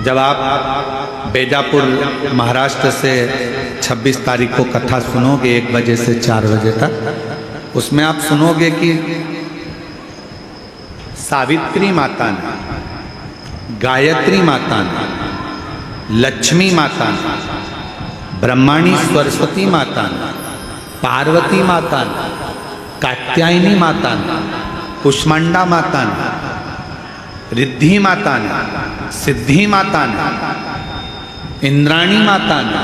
जब आप बेजापुर महाराष्ट्र से 26 तारीख को कथा सुनोगे 1 बजे से 4 बजे तक, उसमें आप सुनोगे कि सावित्री माता ने, गायत्री माता ने, लक्ष्मी माता ने, ब्रह्माणी सरस्वती माता ने, पार्वती माता ने, कात्यायनी माता ने, कुष्मांडा माता ने, रिद्धि माता ने, सिद्धि माता ने, इंद्राणी माता ने,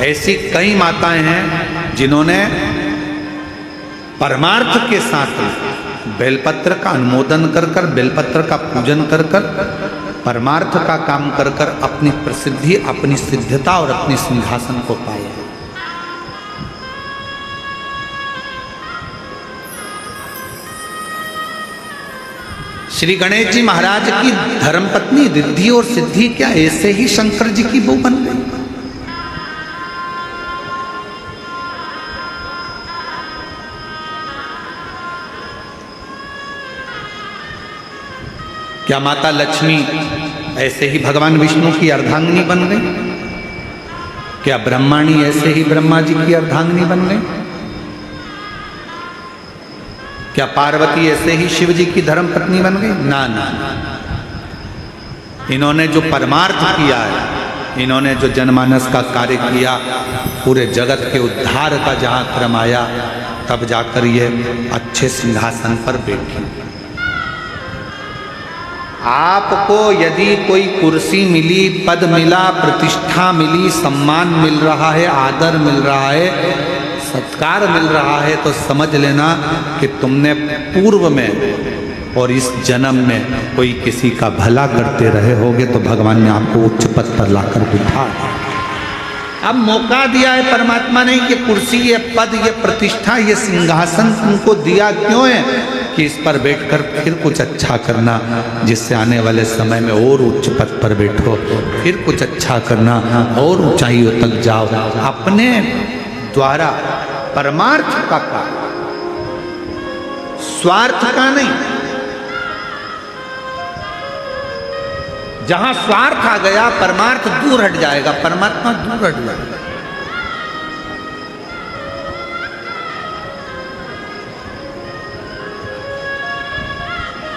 ऐसी कई माताएं हैं जिन्होंने परमार्थ के साथ बेलपत्र का अनुमोदन कर कर, बेलपत्र का पूजन कर कर, परमार्थ का काम कर कर अपनी प्रसिद्धि, अपनी सिद्धता और अपनी सिंहासन को पाया। श्री गणेश जी महाराज की धर्मपत्नी रिद्धि और सिद्धि क्या ऐसे ही शंकर जी की बहू बन गई? क्या माता लक्ष्मी ऐसे ही भगवान विष्णु की अर्धांगिनी बन गई? क्या ब्रह्माणी ऐसे ही ब्रह्मा जी की अर्धांगिनी बन गई? क्या पार्वती ऐसे ही शिव जी की धर्मपत्नी बन गई? ना ना, इन्होंने जो परमार्थ किया है, इन्होंने जो जनमानस का कार्य किया, पूरे जगत के उद्धार का जहां क्रम आया, तब जाकर ये अच्छे सिंहासन पर बैठी। आपको यदि कोई कुर्सी मिली, पद मिला, प्रतिष्ठा मिली, सम्मान मिल रहा है, आदर मिल रहा है, सत्कार मिल रहा है, तो समझ लेना कि तुमने पूर्व में और इस जन्म में कोई किसी का भला करते रहे होगे तो भगवान ने आपको उच्च पद पर लाकर बिठा। अब मौका दिया है परमात्मा ने, ये कुर्सी, ये पद, ये प्रतिष्ठा, ये सिंहासन तुमको दिया क्यों है कि इस पर बैठकर फिर कुछ अच्छा करना, जिससे आने वाले समय में और उच्च पद पर बैठो, फिर कुछ अच्छा करना और ऊंचाइयों तक जाओ। अपने द्वारा परमार्थ का काम, स्वार्थ का नहीं। जहां स्वार्थ आ गया परमार्थ दूर हट जाएगा, परमात्मा दूर हट जाएगा।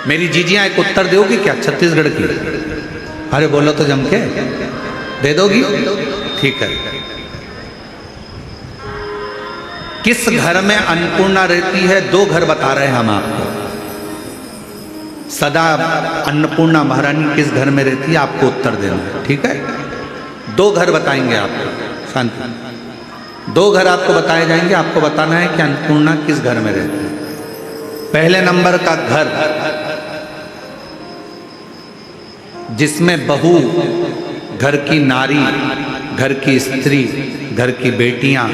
मेरी जीजियां एक उत्तर दोगी क्या छत्तीसगढ़ की? अरे बोलो तो जम के, दे दोगी? ठीक है। किस घर में अन्नपूर्णा रहती है? 2 घर बता रहे हैं हम आपको। सदा अन्नपूर्णा महारानी किस घर में रहती है, आपको उत्तर देना है, ठीक है? 2 घर बताएंगे आपको, शांति। 2 घर आपको बताए जाएंगे, आपको बताना है कि अन्नपूर्णा किस घर में रहती है। पहले नंबर का घर जिसमें बहू, घर की नारी, घर की स्त्री, घर की बेटियां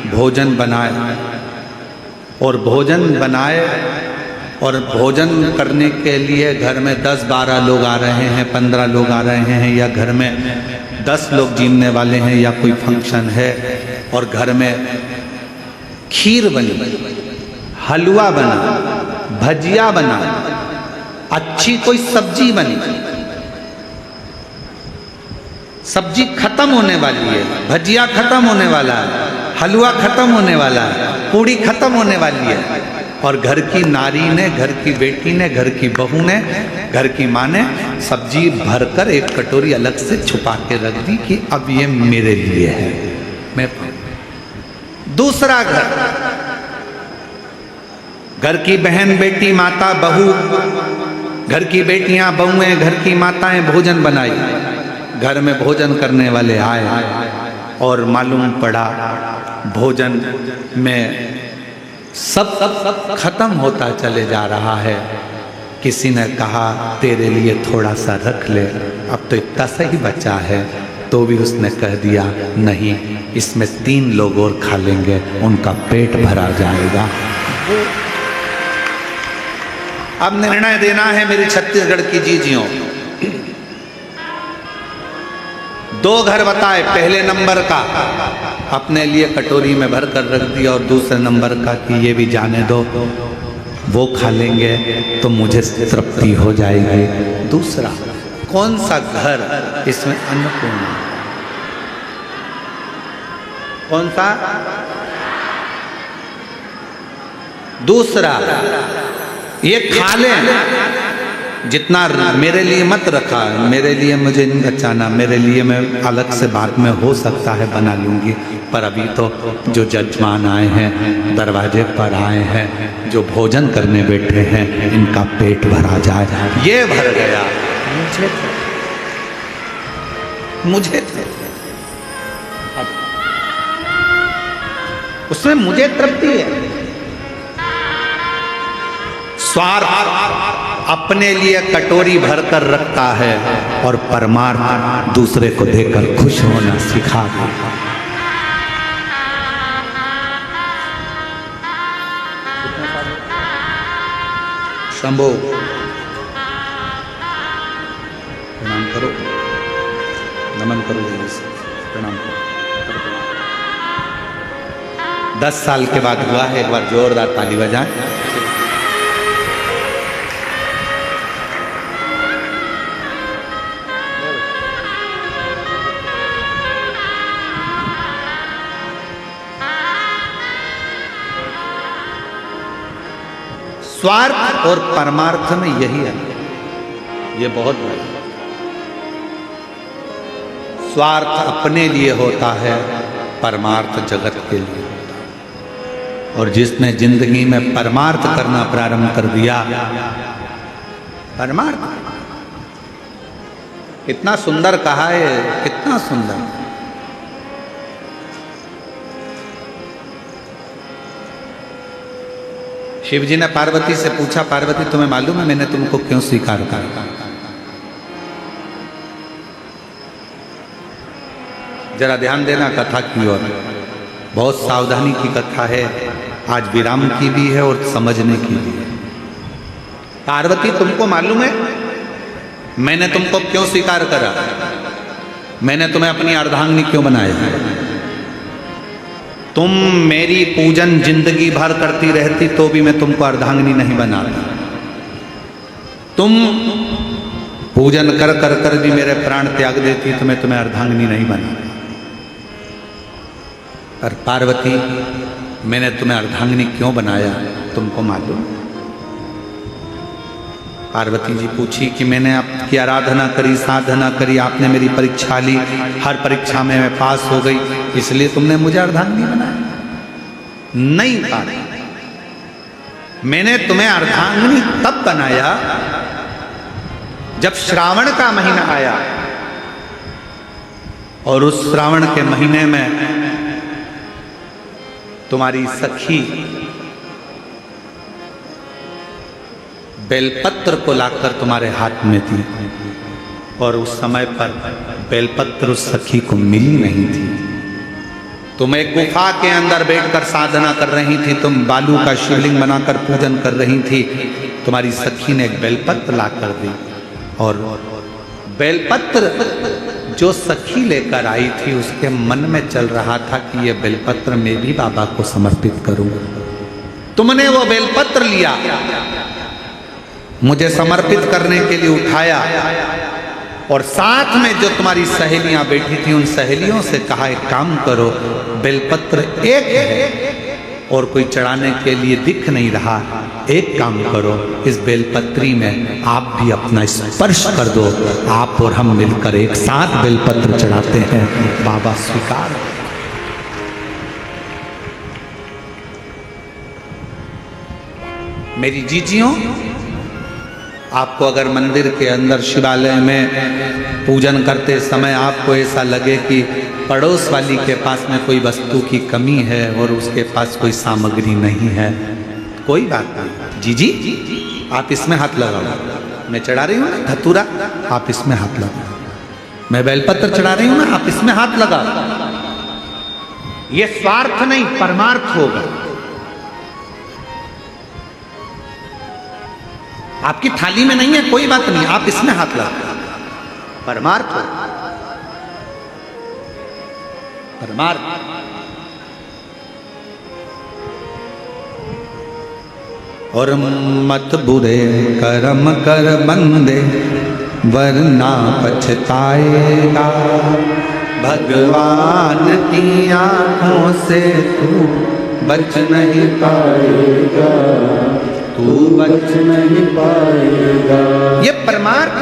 भोजन बनाए और भोजन करने के लिए घर में 10-12 लोग आ रहे हैं, 15 लोग आ रहे हैं, या घर में 10 लोग जीने वाले हैं, या कोई फंक्शन है और घर में खीर बनी, हलवा बना, भजिया बना, अच्छी कोई सब्जी बनी। सब्जी खत्म होने वाली है, भजिया खत्म होने वाला है, हलवा खत्म होने वाला है, पूड़ी खत्म होने वाली है, और घर की नारी ने, घर की बेटी ने, घर की बहू ने, घर की माँ ने सब्जी भरकर एक कटोरी अलग से छुपा के रख दी कि अब ये मेरे लिए है, मैं। दूसरा घर की बहन, बेटी, माता, बहू, घर की बेटियां, बहुएं, घर की माताएं भोजन बनाई। घर में भोजन करने वाले आए और मालूम पड़ा भोजन में सब खत्म होता चले जा रहा है। किसी ने कहा तेरे लिए थोड़ा सा रख ले, अब तो इतना सा ही बचा है, तो भी उसने कह दिया नहीं, इसमें 3 लोग और खा लेंगे, उनका पेट भरा जाएगा। अब निर्णय देना है मेरी छत्तीसगढ़ की जीजियों। 2 घर बताए, पहले नंबर का अपने लिए कटोरी में भर कर रख दिया, और दूसरे नंबर का कि ये भी जाने दो, वो खा लेंगे तो मुझे तृप्ति हो जाएगी। दूसरा कौन सा घर इसमें अन्नपूर्णा? कौन सा? दूसरा, ये खा लें, जितना मेरे लिए मत रखा, मेरे लिए मुझे नहीं बचाना, मेरे लिए मैं अलग से बाद में हो सकता है बना लूंगी, पर अभी तो जो जजमान आए हैं, दरवाजे पर आए हैं, जो भोजन करने बैठे हैं, इनका पेट भरा जाए। ये भर गया, मुझे थे उसमें मुझे तृप्ति है। स्वार्थ अपने लिए कटोरी भरकर रखता है और परमार्थ दूसरे को देकर खुश होना सिखा दे। शंभो प्रणाम करो, नमन करो, प्रणाम करो। 10 साल के बाद हुआ है, एक बार जोरदार ताली बजाएं। स्वार्थ और परमार्थ में यही है, ये बहुत बड़ा। स्वार्थ अपने लिए होता है, परमार्थ जगत के लिए होता है। और जिसने जिंदगी में परमार्थ करना प्रारंभ कर दिया, परमार्थ कितना सुंदर कहा है, कितना सुंदर। शिव जी ने पार्वती से पूछा, पार्वती तुम्हें मालूम है मैंने तुमको क्यों स्वीकार करा? जरा ध्यान देना कथा की ओर, बहुत सावधानी की कथा है, आज विराम की भी है और समझने की भी है। पार्वती तुमको मालूम है मैंने तुमको क्यों स्वीकार करा? मैंने तुम्हें अपनी अर्धांगिनी क्यों बनाया? तुम मेरी पूजन जिंदगी भर करती रहती तो भी मैं तुमको अर्धांगिनी नहीं बनाता। तुम पूजन कर कर कर भी मेरे प्राण त्याग देती तो मैं तुम्हें अर्धांगिनी नहीं बनाता। और पार्वती मैंने तुम्हें अर्धांगिनी क्यों बनाया तुमको मालूम? पार्वती जी पूछी कि मैंने आपकी आराधना करी, साधना करी, आपने मेरी परीक्षा ली, हर परीक्षा में मैं पास हो गई, इसलिए तुमने मुझे अर्धांगिनी बनाया? नहीं पार्वती, मैंने तुम्हें अर्धांगिनी तब बनाया जब श्रावण का महीना आया और उस श्रावण के महीने में तुम्हारी सखी बेलपत्र को लाकर तुम्हारे हाथ में थी और उस समय पर बेलपत्र उस सखी को मिली नहीं थी। तुम एक गुफा के अंदर बैठकर साधना कर रही थी, तुम बालू का शिवलिंग बनाकर पूजन कर रही थी, तुम्हारी सखी ने एक बेलपत्र लाकर दी और बेलपत्र जो सखी लेकर आई थी उसके मन में चल रहा था कि यह बेलपत्र मैं भी बाबा को समर्पित करूं। तुमने वो बेलपत्र लिया, मुझे समर्पित करने के लिए उठाया और साथ में जो तुम्हारी सहेलियां बैठी थी उन सहेलियों से कहा एक काम करो, बेलपत्र एक है और कोई चढ़ाने के लिए दिख नहीं रहा, एक काम करो इस बेलपत्री में आप भी अपना स्पर्श कर दो, आप और हम मिलकर एक साथ बेलपत्र चढ़ाते हैं, बाबा स्वीकार। मेरी जीजियों, आपको अगर मंदिर के अंदर शिवालय में पूजन करते समय आपको ऐसा लगे कि पड़ोस वाली के पास में कोई वस्तु की कमी है और उसके पास कोई सामग्री नहीं है, कोई बात नहीं, जीजी आप इसमें हाथ लगाओ। मैं चढ़ा रही हूँ ना धतूरा, आप इसमें हाथ लगाओ। मैं बेलपत्र चढ़ा रही हूँ ना, आप इसमें हाथ लगाओ। ये स्वार्थ नहीं, परमार्थ होगा। आपकी थाली में नहीं है, कोई बात नहीं, आप इसमें हाथ लगाओ, परमार्थ हो, परमार्थ। और मत बुरे कर्म कर बंदे वरना पछताएगा, भगवान की आंखों से तू बच नहीं पाएगा, तू बच नहीं पाएगा। ये परमार्थ।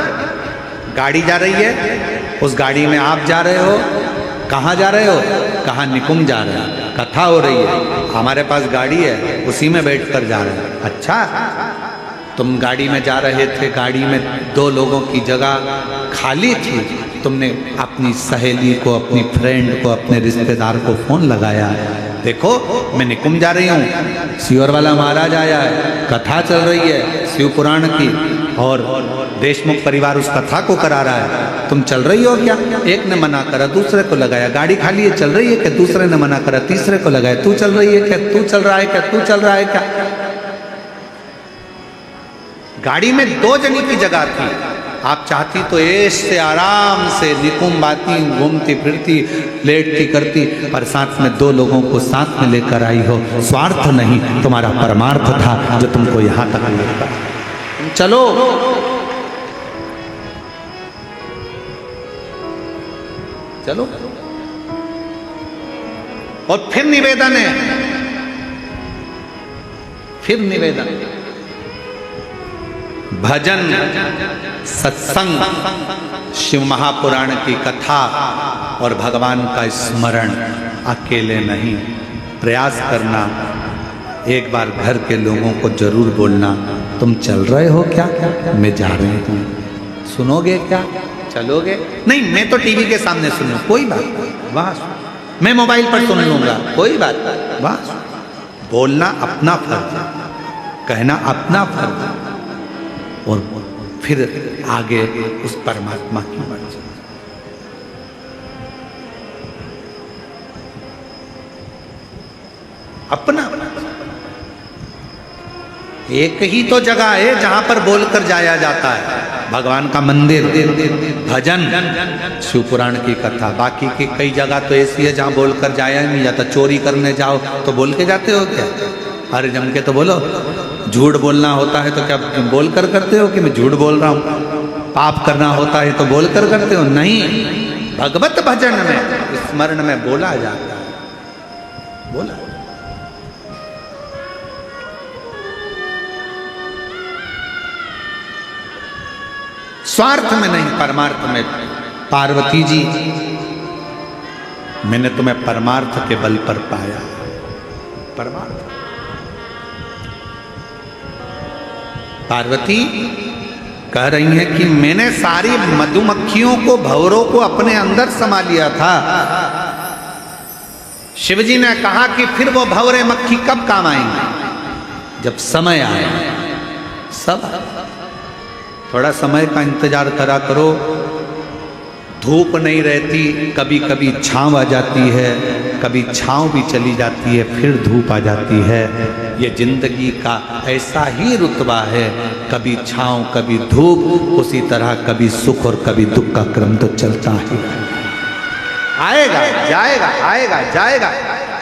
गाड़ी जा रही है, उस गाड़ी में आप जा रहे हो, कहाँ जा रहे हो? कहाँ निकुंज जा रहे हो, कथा हो रही है, हमारे पास गाड़ी है उसी में बैठकर जा रहे हैं। अच्छा, तुम गाड़ी में जा रहे थे, गाड़ी में 2 लोगों की जगह खाली थी, तुमने अपनी सहेली को, अपनी फ्रेंड को, अपने रिश्तेदार को फोन लगाया, देखो मैं निकुंज जा रही हूँ, सियोर वाला महाराज आया है, कथा चल रही है शिव पुराण की और देशमुख परिवार उस कथा को करा रहा है, तुम चल रही हो क्या? एक ने मना करा, दूसरे को लगाया, गाड़ी खाली है, चल रही है क्या? दूसरे ने मना करा, तीसरे को लगाया, तू चल रही है क्या? तू चल रहा है क्या? तू चल रहा है क्या? गाड़ी में 2 जनी की जगह थी, आप चाहती तो ऐश से आराम से निकुंभ आती, घूमती फिरती, लेटती करती, पर साथ में 2 लोगों को साथ में लेकर आई हो। स्वार्थ नहीं, तुम्हारा परमार्थ था जो तुमको यहां तक लेकर। चलो चलो। और फिर निवेदन है, फिर निवेदन, भजन, सत्संग, शिव महापुराण की कथा और भगवान का स्मरण अकेले नहीं, प्रयास करना। एक बार घर के लोगों को जरूर बोलना, तुम चल रहे हो क्या? मैं जा रही हूँ, सुनोगे क्या? चलोगे? नहीं, मैं तो टीवी के सामने सुन लूँ, कोई बात, बस मैं मोबाइल पर सुन लूंगा, कोई बात, बस। बोलना अपना फर्ज है, कहना अपना फर्ज और फिर आगे उस परमात्मा की मर्जी। अपना एक ही तो जगह है जहां पर बोलकर जाया जाता है, भगवान का मंदिर, भजन, शिव पुराण की कथा। बाकी की कई जगह तो ऐसी है जहां बोलकर जाया ही नहीं जाता। चोरी करने जाओ तो बोल के जाते हो क्या? अरे जम के तो बोलो। झूठ बोलना होता है तो क्या बोल कर करते हो कि मैं झूठ बोल रहा हूं? पाप करना होता है तो बोल कर करते हो? नहीं, भगवत भजन में, स्मरण में बोला जाता है, बोला। स्वार्थ में नहीं, परमार्थ में। पार्वती जी, मैंने तुम्हें परमार्थ के बल पर पाया। परमार्थ। पार्वती कह रही है कि मैंने सारी मधुमक्खियों को, भंवरों को अपने अंदर समा लिया था। शिवजी ने कहा कि फिर वो भंवरे मक्खी कब काम आएंगे? जब समय आए। सब थोड़ा समय का इंतजार करा करो। धूप नहीं रहती, कभी कभी छांव आ जाती है, कभी छांव भी चली जाती है, फिर धूप आ जाती है। ये जिंदगी का ऐसा ही रुतबा है, कभी छांव कभी धूप, उसी तरह कभी सुख और कभी दुख का क्रम तो चलता है। आएगा जाएगा, आएगा जाएगा।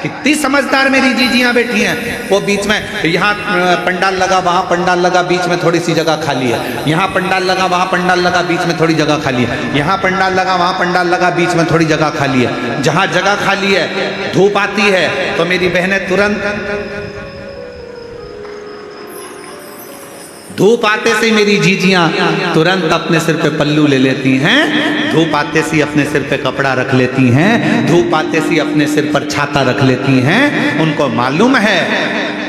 कितनी समझदार मेरी जीजियां बैठी हैं। वो बीच में यहाँ पंडाल लगा, वहाँ पंडाल लगा, बीच में थोड़ी सी जगह खाली है। यहाँ पंडाल लगा, वहाँ पंडाल लगा, बीच में थोड़ी जगह खाली है। यहाँ पंडाल लगा, वहाँ पंडाल लगा, बीच में थोड़ी जगह खाली है। जहाँ जगह खाली है, धूप आती है तो मेरी बहनें तुरंत, धूप आते से मेरी जीजियां तुरंत अपने सिर पे पल्लू ले लेती हैं। धूप आते से अपने सिर पे कपड़ा रख लेती हैं। धूप आते से अपने सिर पर छाता रख लेती हैं। उनको मालूम है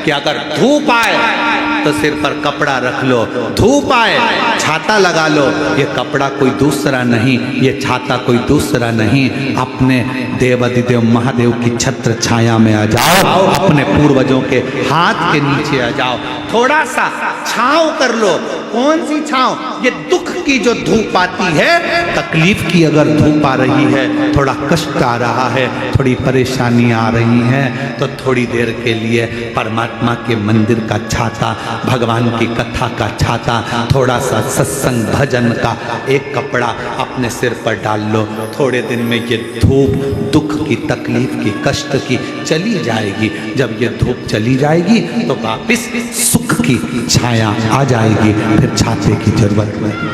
कि अगर धूप आए तो सिर पर कपड़ा रख लो, धूप आए छाता लगा लो। ये कपड़ा कोई दूसरा नहीं, ये छाता कोई दूसरा नहीं। अपने देवाधिदेव महादेव की छत्र छाया में आ जाओ, अपने पूर्वजों के हाथ के नीचे आ जाओ, थोड़ा सा छांव कर लो। कौन सी छांव? ये दुख की जो धूप आती है, तकलीफ की अगर धूप आ रही है, थोड़ा कष्ट आ रहा है, थोड़ी परेशानी आ रही है, तो थोड़ी देर के लिए परमात्मा के मंदिर का छाता, भगवान की कथा का छाता, थोड़ा सा सत्संग भजन का एक कपड़ा अपने सिर पर डाल लो। थोड़े दिन में ये धूप दुख की, तकलीफ की, कष्ट की चली जाएगी। जब ये धूप चली जाएगी तो वापस सुख की छाया आ जाएगी। फिर छाते की जरूरत नहीं।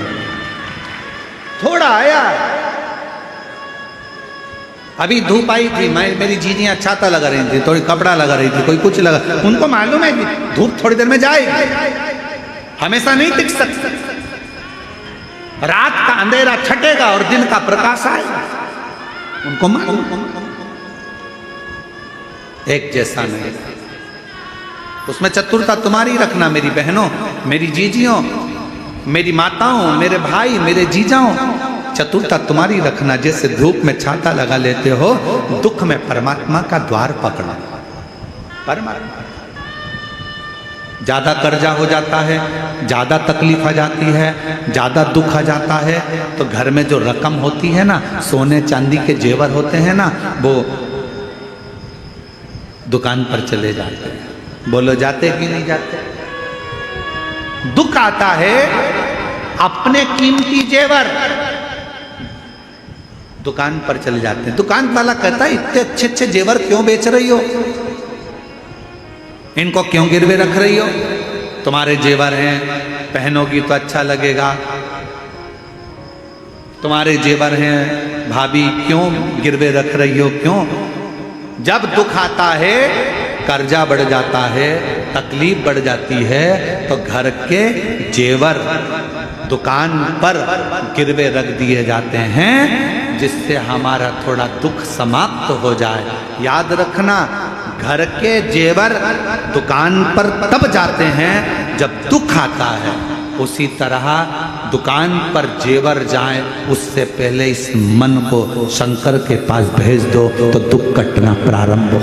थोड़ा आया, अभी धूप आई थी, मेरी जीजियां छाता लगा रही थी, थोड़ी कपड़ा लगा रही थी, कोई कुछ लगा। उनको मालूम है कि धूप थोड़ी देर में जाएगी, हमेशा नहीं टिक सकती। रात का अंधेरा छटेगा और दिन का प्रकाश आएगा। उनको मालूम, एक जैसा नहीं। उसमें चतुरता तुम्हारी रखना मेरी बहनों, मेरी जीजियों, मेरी माताओं, मेरे भाई, मेरे जीजाओं, चतुरता तुम्हारी रखना। जैसे धूप में छाता लगा लेते हो, दुख में परमात्मा का द्वार पकड़ो। परमात्मा ज्यादा कर्जा हो जाता है, ज्यादा तकलीफ आ जाती है, ज्यादा दुख आ जाता है, तो घर में जो रकम होती है ना, सोने चांदी के जेवर होते हैं ना, वो दुकान पर चले जाते हैं। बोलो जाते कि नहीं जाते? दुख आता है, अपने कीमती जेवर दुकान पर चले जाते हैं। दुकान वाला कहता है इतने अच्छे अच्छे जेवर क्यों बेच रही हो, इनको क्यों गिरवे रख रही हो? तुम्हारे जेवर हैं, पहनोगी तो अच्छा लगेगा। तुम्हारे जेवर हैं भाभी, क्यों गिरवे रख रही हो, क्यों? जब दुख आता है, कर्जा बढ़ जाता है, तकलीफ बढ़ जाती है, तो घर के जेवर दुकान पर गिरवे रख दिए जाते हैं, जिससे हमारा थोड़ा दुख समाप्त हो जाए। याद रखना, घर के जेवर दुकान पर तब जाते हैं जब दुख आता है। उसी तरह दुकान पर जेवर जाए, उससे पहले इस मन को शंकर के पास भेज दो तो दुख कटना प्रारंभ हो।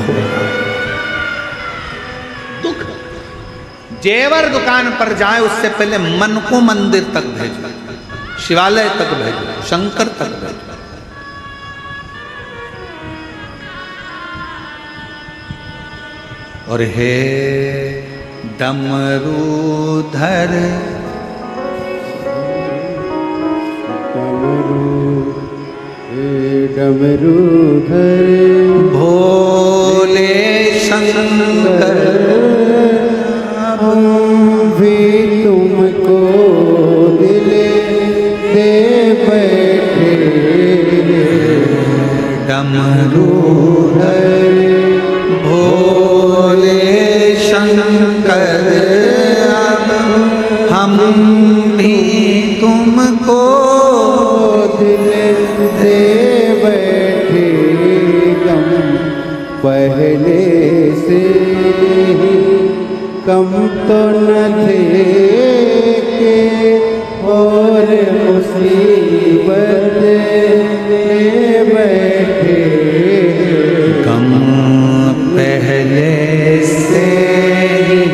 जेवर दुकान पर जाए उससे पहले मन को मंदिर तक भेजो, शिवालय तक भेजो, शंकर तक भेजो। और हे डमरूधर डमरूधर भोले शंकर हम भी तुमको दिल दे बैठे। डमरूधर भोले शंकर हम भी तुमको दिल दे बैठे। कम पहले से ही कम तो न थे के और मुसीबत ले बैठे। कम पहले से ही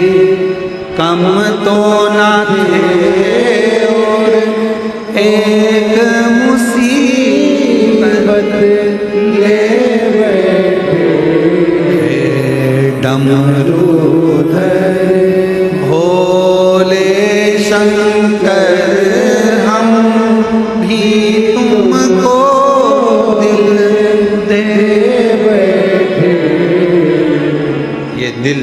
कम तो ना थे और एक मुसीबत ले बैठे। डमरूधर भोले शंकर हम भी तुमको दिल दे बैठे। ये दिल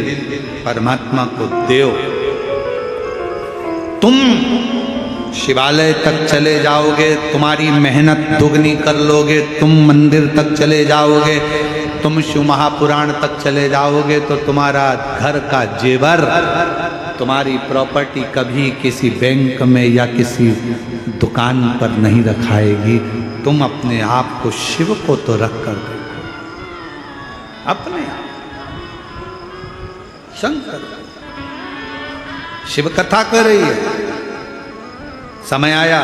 परमात्मा को देओ। तुम शिवालय तक चले जाओगे, तुम्हारी मेहनत दुगनी कर लोगे, तुम मंदिर तक चले जाओगे, तुम शिव महापुराण तक चले जाओगे तो तुम्हारा घर का जेवर, तुम्हारी प्रॉपर्टी कभी किसी बैंक में या किसी दुकान पर नहीं रखाएगी। तुम अपने आप को शिव को तो रख कर देखो, अपने आप शंकर। शिव कथा कर रही है। समय आया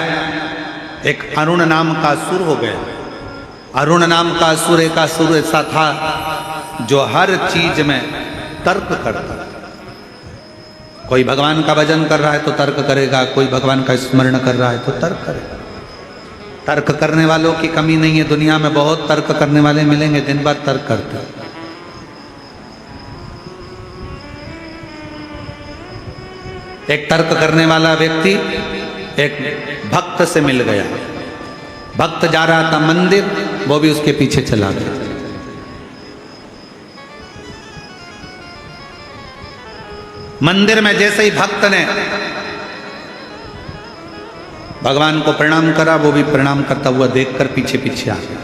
एक अरुण नाम का असुर हो गया। अरुण नाम का असुर एक असुर ऐसा था जो हर चीज में तर्क करता था। कोई भगवान का भजन कर रहा है तो तर्क करेगा, कोई भगवान का स्मरण कर रहा है तो तर्क करेगा। तर्क करने वालों की कमी नहीं है दुनिया में, बहुत तर्क करने वाले मिलेंगे, दिन भर तर्क करते हैं। एक तर्क करने वाला व्यक्ति एक भक्त से मिल गया। भक्त जा रहा था मंदिर, वो भी उसके पीछे चला गया। मंदिर में जैसे ही भक्त ने भगवान को प्रणाम करा, वो भी प्रणाम करता हुआ देखकर पीछे पीछे आ गया।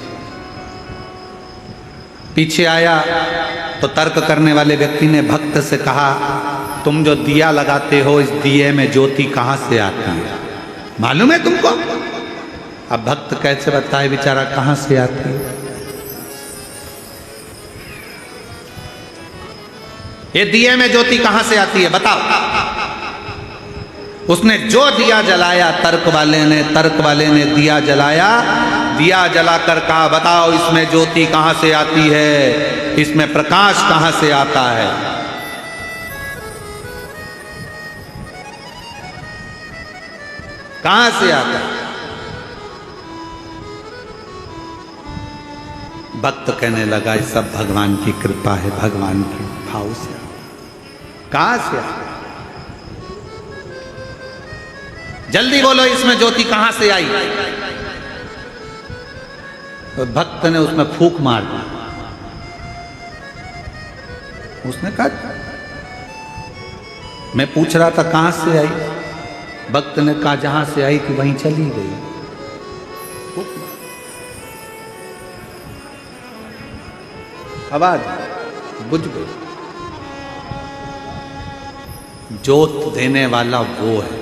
पीछे आया तो तर्क करने वाले व्यक्ति ने भक्त से कहा, तुम जो दिया लगाते हो इस दिए में ज्योति कहां से आती है, मालूम है तुमको? अब भक्त कैसे बताए बेचारा कहां से आती है? ये दिए में ज्योति कहां से आती है बताओ। उसने जो दिया जलाया, तर्क वाले ने दिया जलाया, दिया जलाकर कहा, बताओ इसमें ज्योति कहां से आती है, इसमें प्रकाश कहां से आता है? कहां से आता है? भक्त कहने लगा, ये सब भगवान की कृपा है, भगवान के भाव से। कहां से आता? जल्दी बोलो, इसमें ज्योति कहां से आई? तो भक्त ने उसमें फूंक मार दी। उसने कहा, मैं पूछ रहा था कहां से आई? भक्त ने कहा, जहां से आई थी वहीं चली गई। आवाज बुझ गई। ज्योत देने वाला वो है,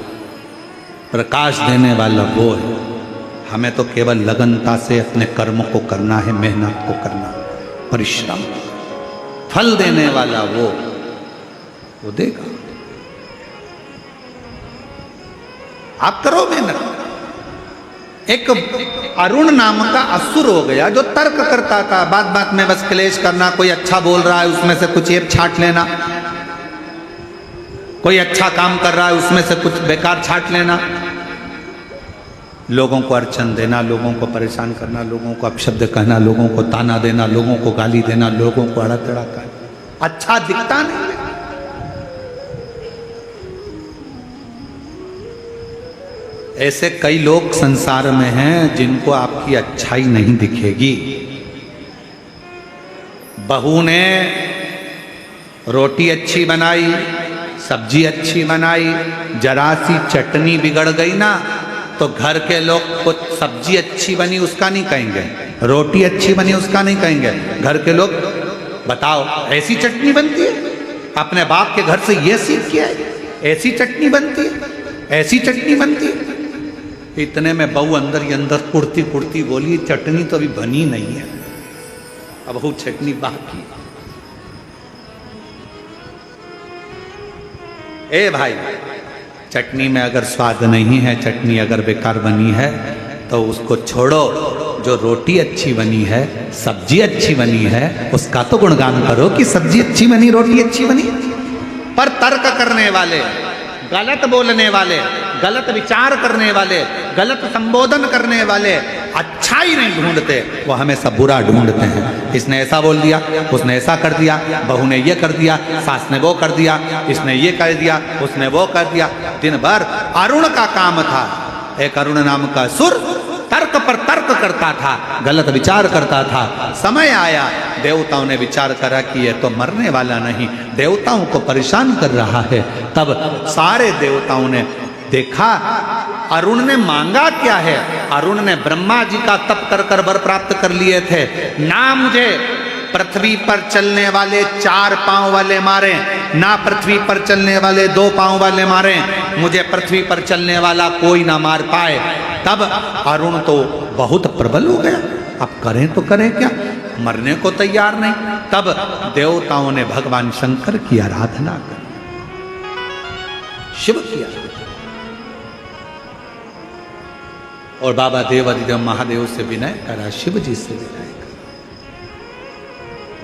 प्रकाश देने वाला वो है। हमें तो केवल लगनता से अपने कर्म को करना है, मेहनत को करना, परिश्रम। फल देने वाला वो देगा। आप करो मेहनत। एक अरुण नाम का असुर हो गया जो तर्क करता था, बात बात में बस क्लेश करना, कोई अच्छा बोल रहा है उसमें से कुछ एक छांट लेना। कोई अच्छा काम कर रहा है उसमें से कुछ बेकार छांट लेना, लोगों को अड़चन देना, लोगों को परेशान करना, लोगों को अपशब्द कहना, लोगों को ताना देना, लोगों को गाली देना, लोगों को अड़ा तड़ा कहना, अच्छा दिखता नहीं। ऐसे कई लोग संसार में हैं जिनको आपकी अच्छाई नहीं दिखेगी। बहू ने रोटी अच्छी बनाई, सब्जी अच्छी बनाई, जरा सी चटनी बिगड़ गई ना तो घर के लोग कुछ सब्जी अच्छी बनी उसका नहीं कहेंगे, रोटी अच्छी बनी उसका नहीं कहेंगे। घर के लोग बताओ ऐसी चटनी बनती है, अपने बाप के घर से ये सीख के आए, ऐसी चटनी बनती है, ऐसी चटनी बनती है। इतने में बहू अंदर ही अंदर कुड़ती कुड़ती बोली चटनी तो अभी बनी नहीं है, अब वो चटनी बाकी। ए भाई, चटनी में अगर स्वाद नहीं है, चटनी अगर बेकार बनी है तो उसको छोड़ो। जो रोटी अच्छी बनी है, सब्जी अच्छी बनी है, उसका तो गुणगान करो कि सब्जी अच्छी बनी, रोटी अच्छी बनी। पर तर्क करने वाले, गलत बोलने वाले, गलत विचार करने वाले, गलत संबोधन करने वाले अच्छाई नहीं ढूंढते, वो हमेशा बुरा ढूंढते हैं। इसने ऐसा बोल दिया, उसने ऐसा कर दिया, बहू ने ये कर दिया, सास ने वो कर दिया, इसने ये कर दिया, उसने वो कर दिया। दिन भर अरुण का काम था, एक अरुण नाम का सुर तर्क पर तर्क करता था, गलत विचार करता था। समय आया, देवताओं ने विचार करा कि ये तो मरने वाला नहीं, देवताओं को परेशान कर रहा है। तब सारे देवताओं ने देखा अरुण ने मांगा क्या है। अरुण ने ब्रह्मा जी का तप कर कर वर प्राप्त कर लिए थे, ना मुझे पृथ्वी पर चलने वाले 4 पांव वाले मारे, ना पृथ्वी पर चलने वाले 2 पांव वाले मारे, मुझे पृथ्वी पर चलने वाला कोई ना मार पाए। तब अरुण तो बहुत प्रबल हो गया, अब करें तो करें क्या, मरने को तैयार नहीं। तब देवताओं ने भगवान शंकर की आराधना कर, शिव की आराधना, और बाबा देव अधिदेव महादेव से विनय करा, शिव जी से विनय करा,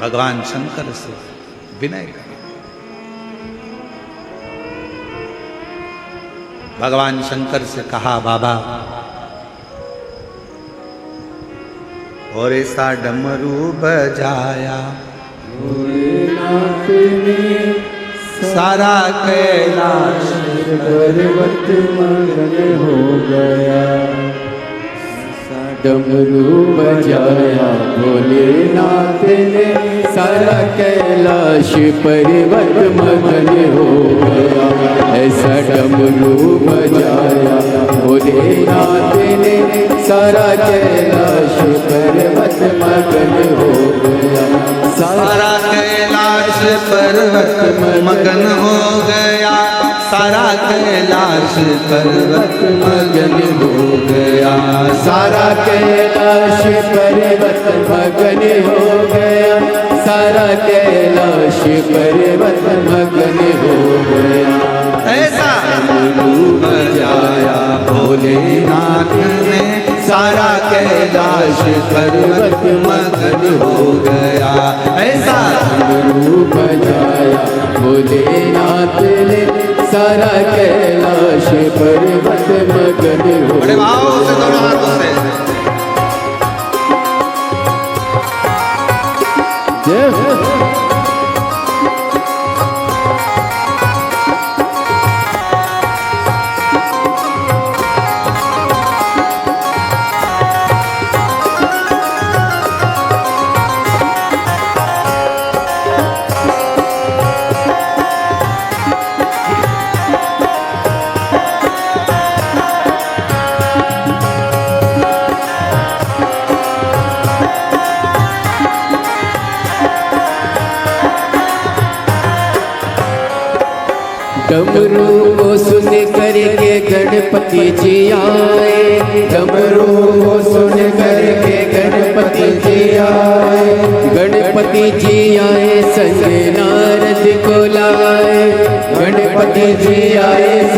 भगवान शंकर से विनय करा। भगवान शंकर से कहा बाबा और ऐसा डमरू बजाया, सारा कैलाश पर्वत मगन हो गया। डमरू बजाया भोलेनाथ ने, सारा कैलाश पर्वत मगन हो गया। ऐसा डमरू बजाया भोलेनाथ ने, सारा कैलाश पर्वत मगन हो गया। सारा कैलाश पर्वत मगन हो गया, सारा कैलाश पर्वत मगन हो गया। सारा कैलाश पर्वत मगन हो गया, सारा कैलाश पर्वत मगन हो गया। ऐसा डमरू बजाया भोलेनाथ ने, सारा कैलाश पर्वत मगन हो गया। ऐसा डमरू बजाया भोलेनाथ ने, सारा कैलाश पर्वत मगन हो। बड़े भाव से दोनों हाथों से डमरू को सुन करके गणपति जी आए, डमरू को सुन करके गणपति जी आए। गणपति जी आए संग नारद को लाए, गणपति जी आए।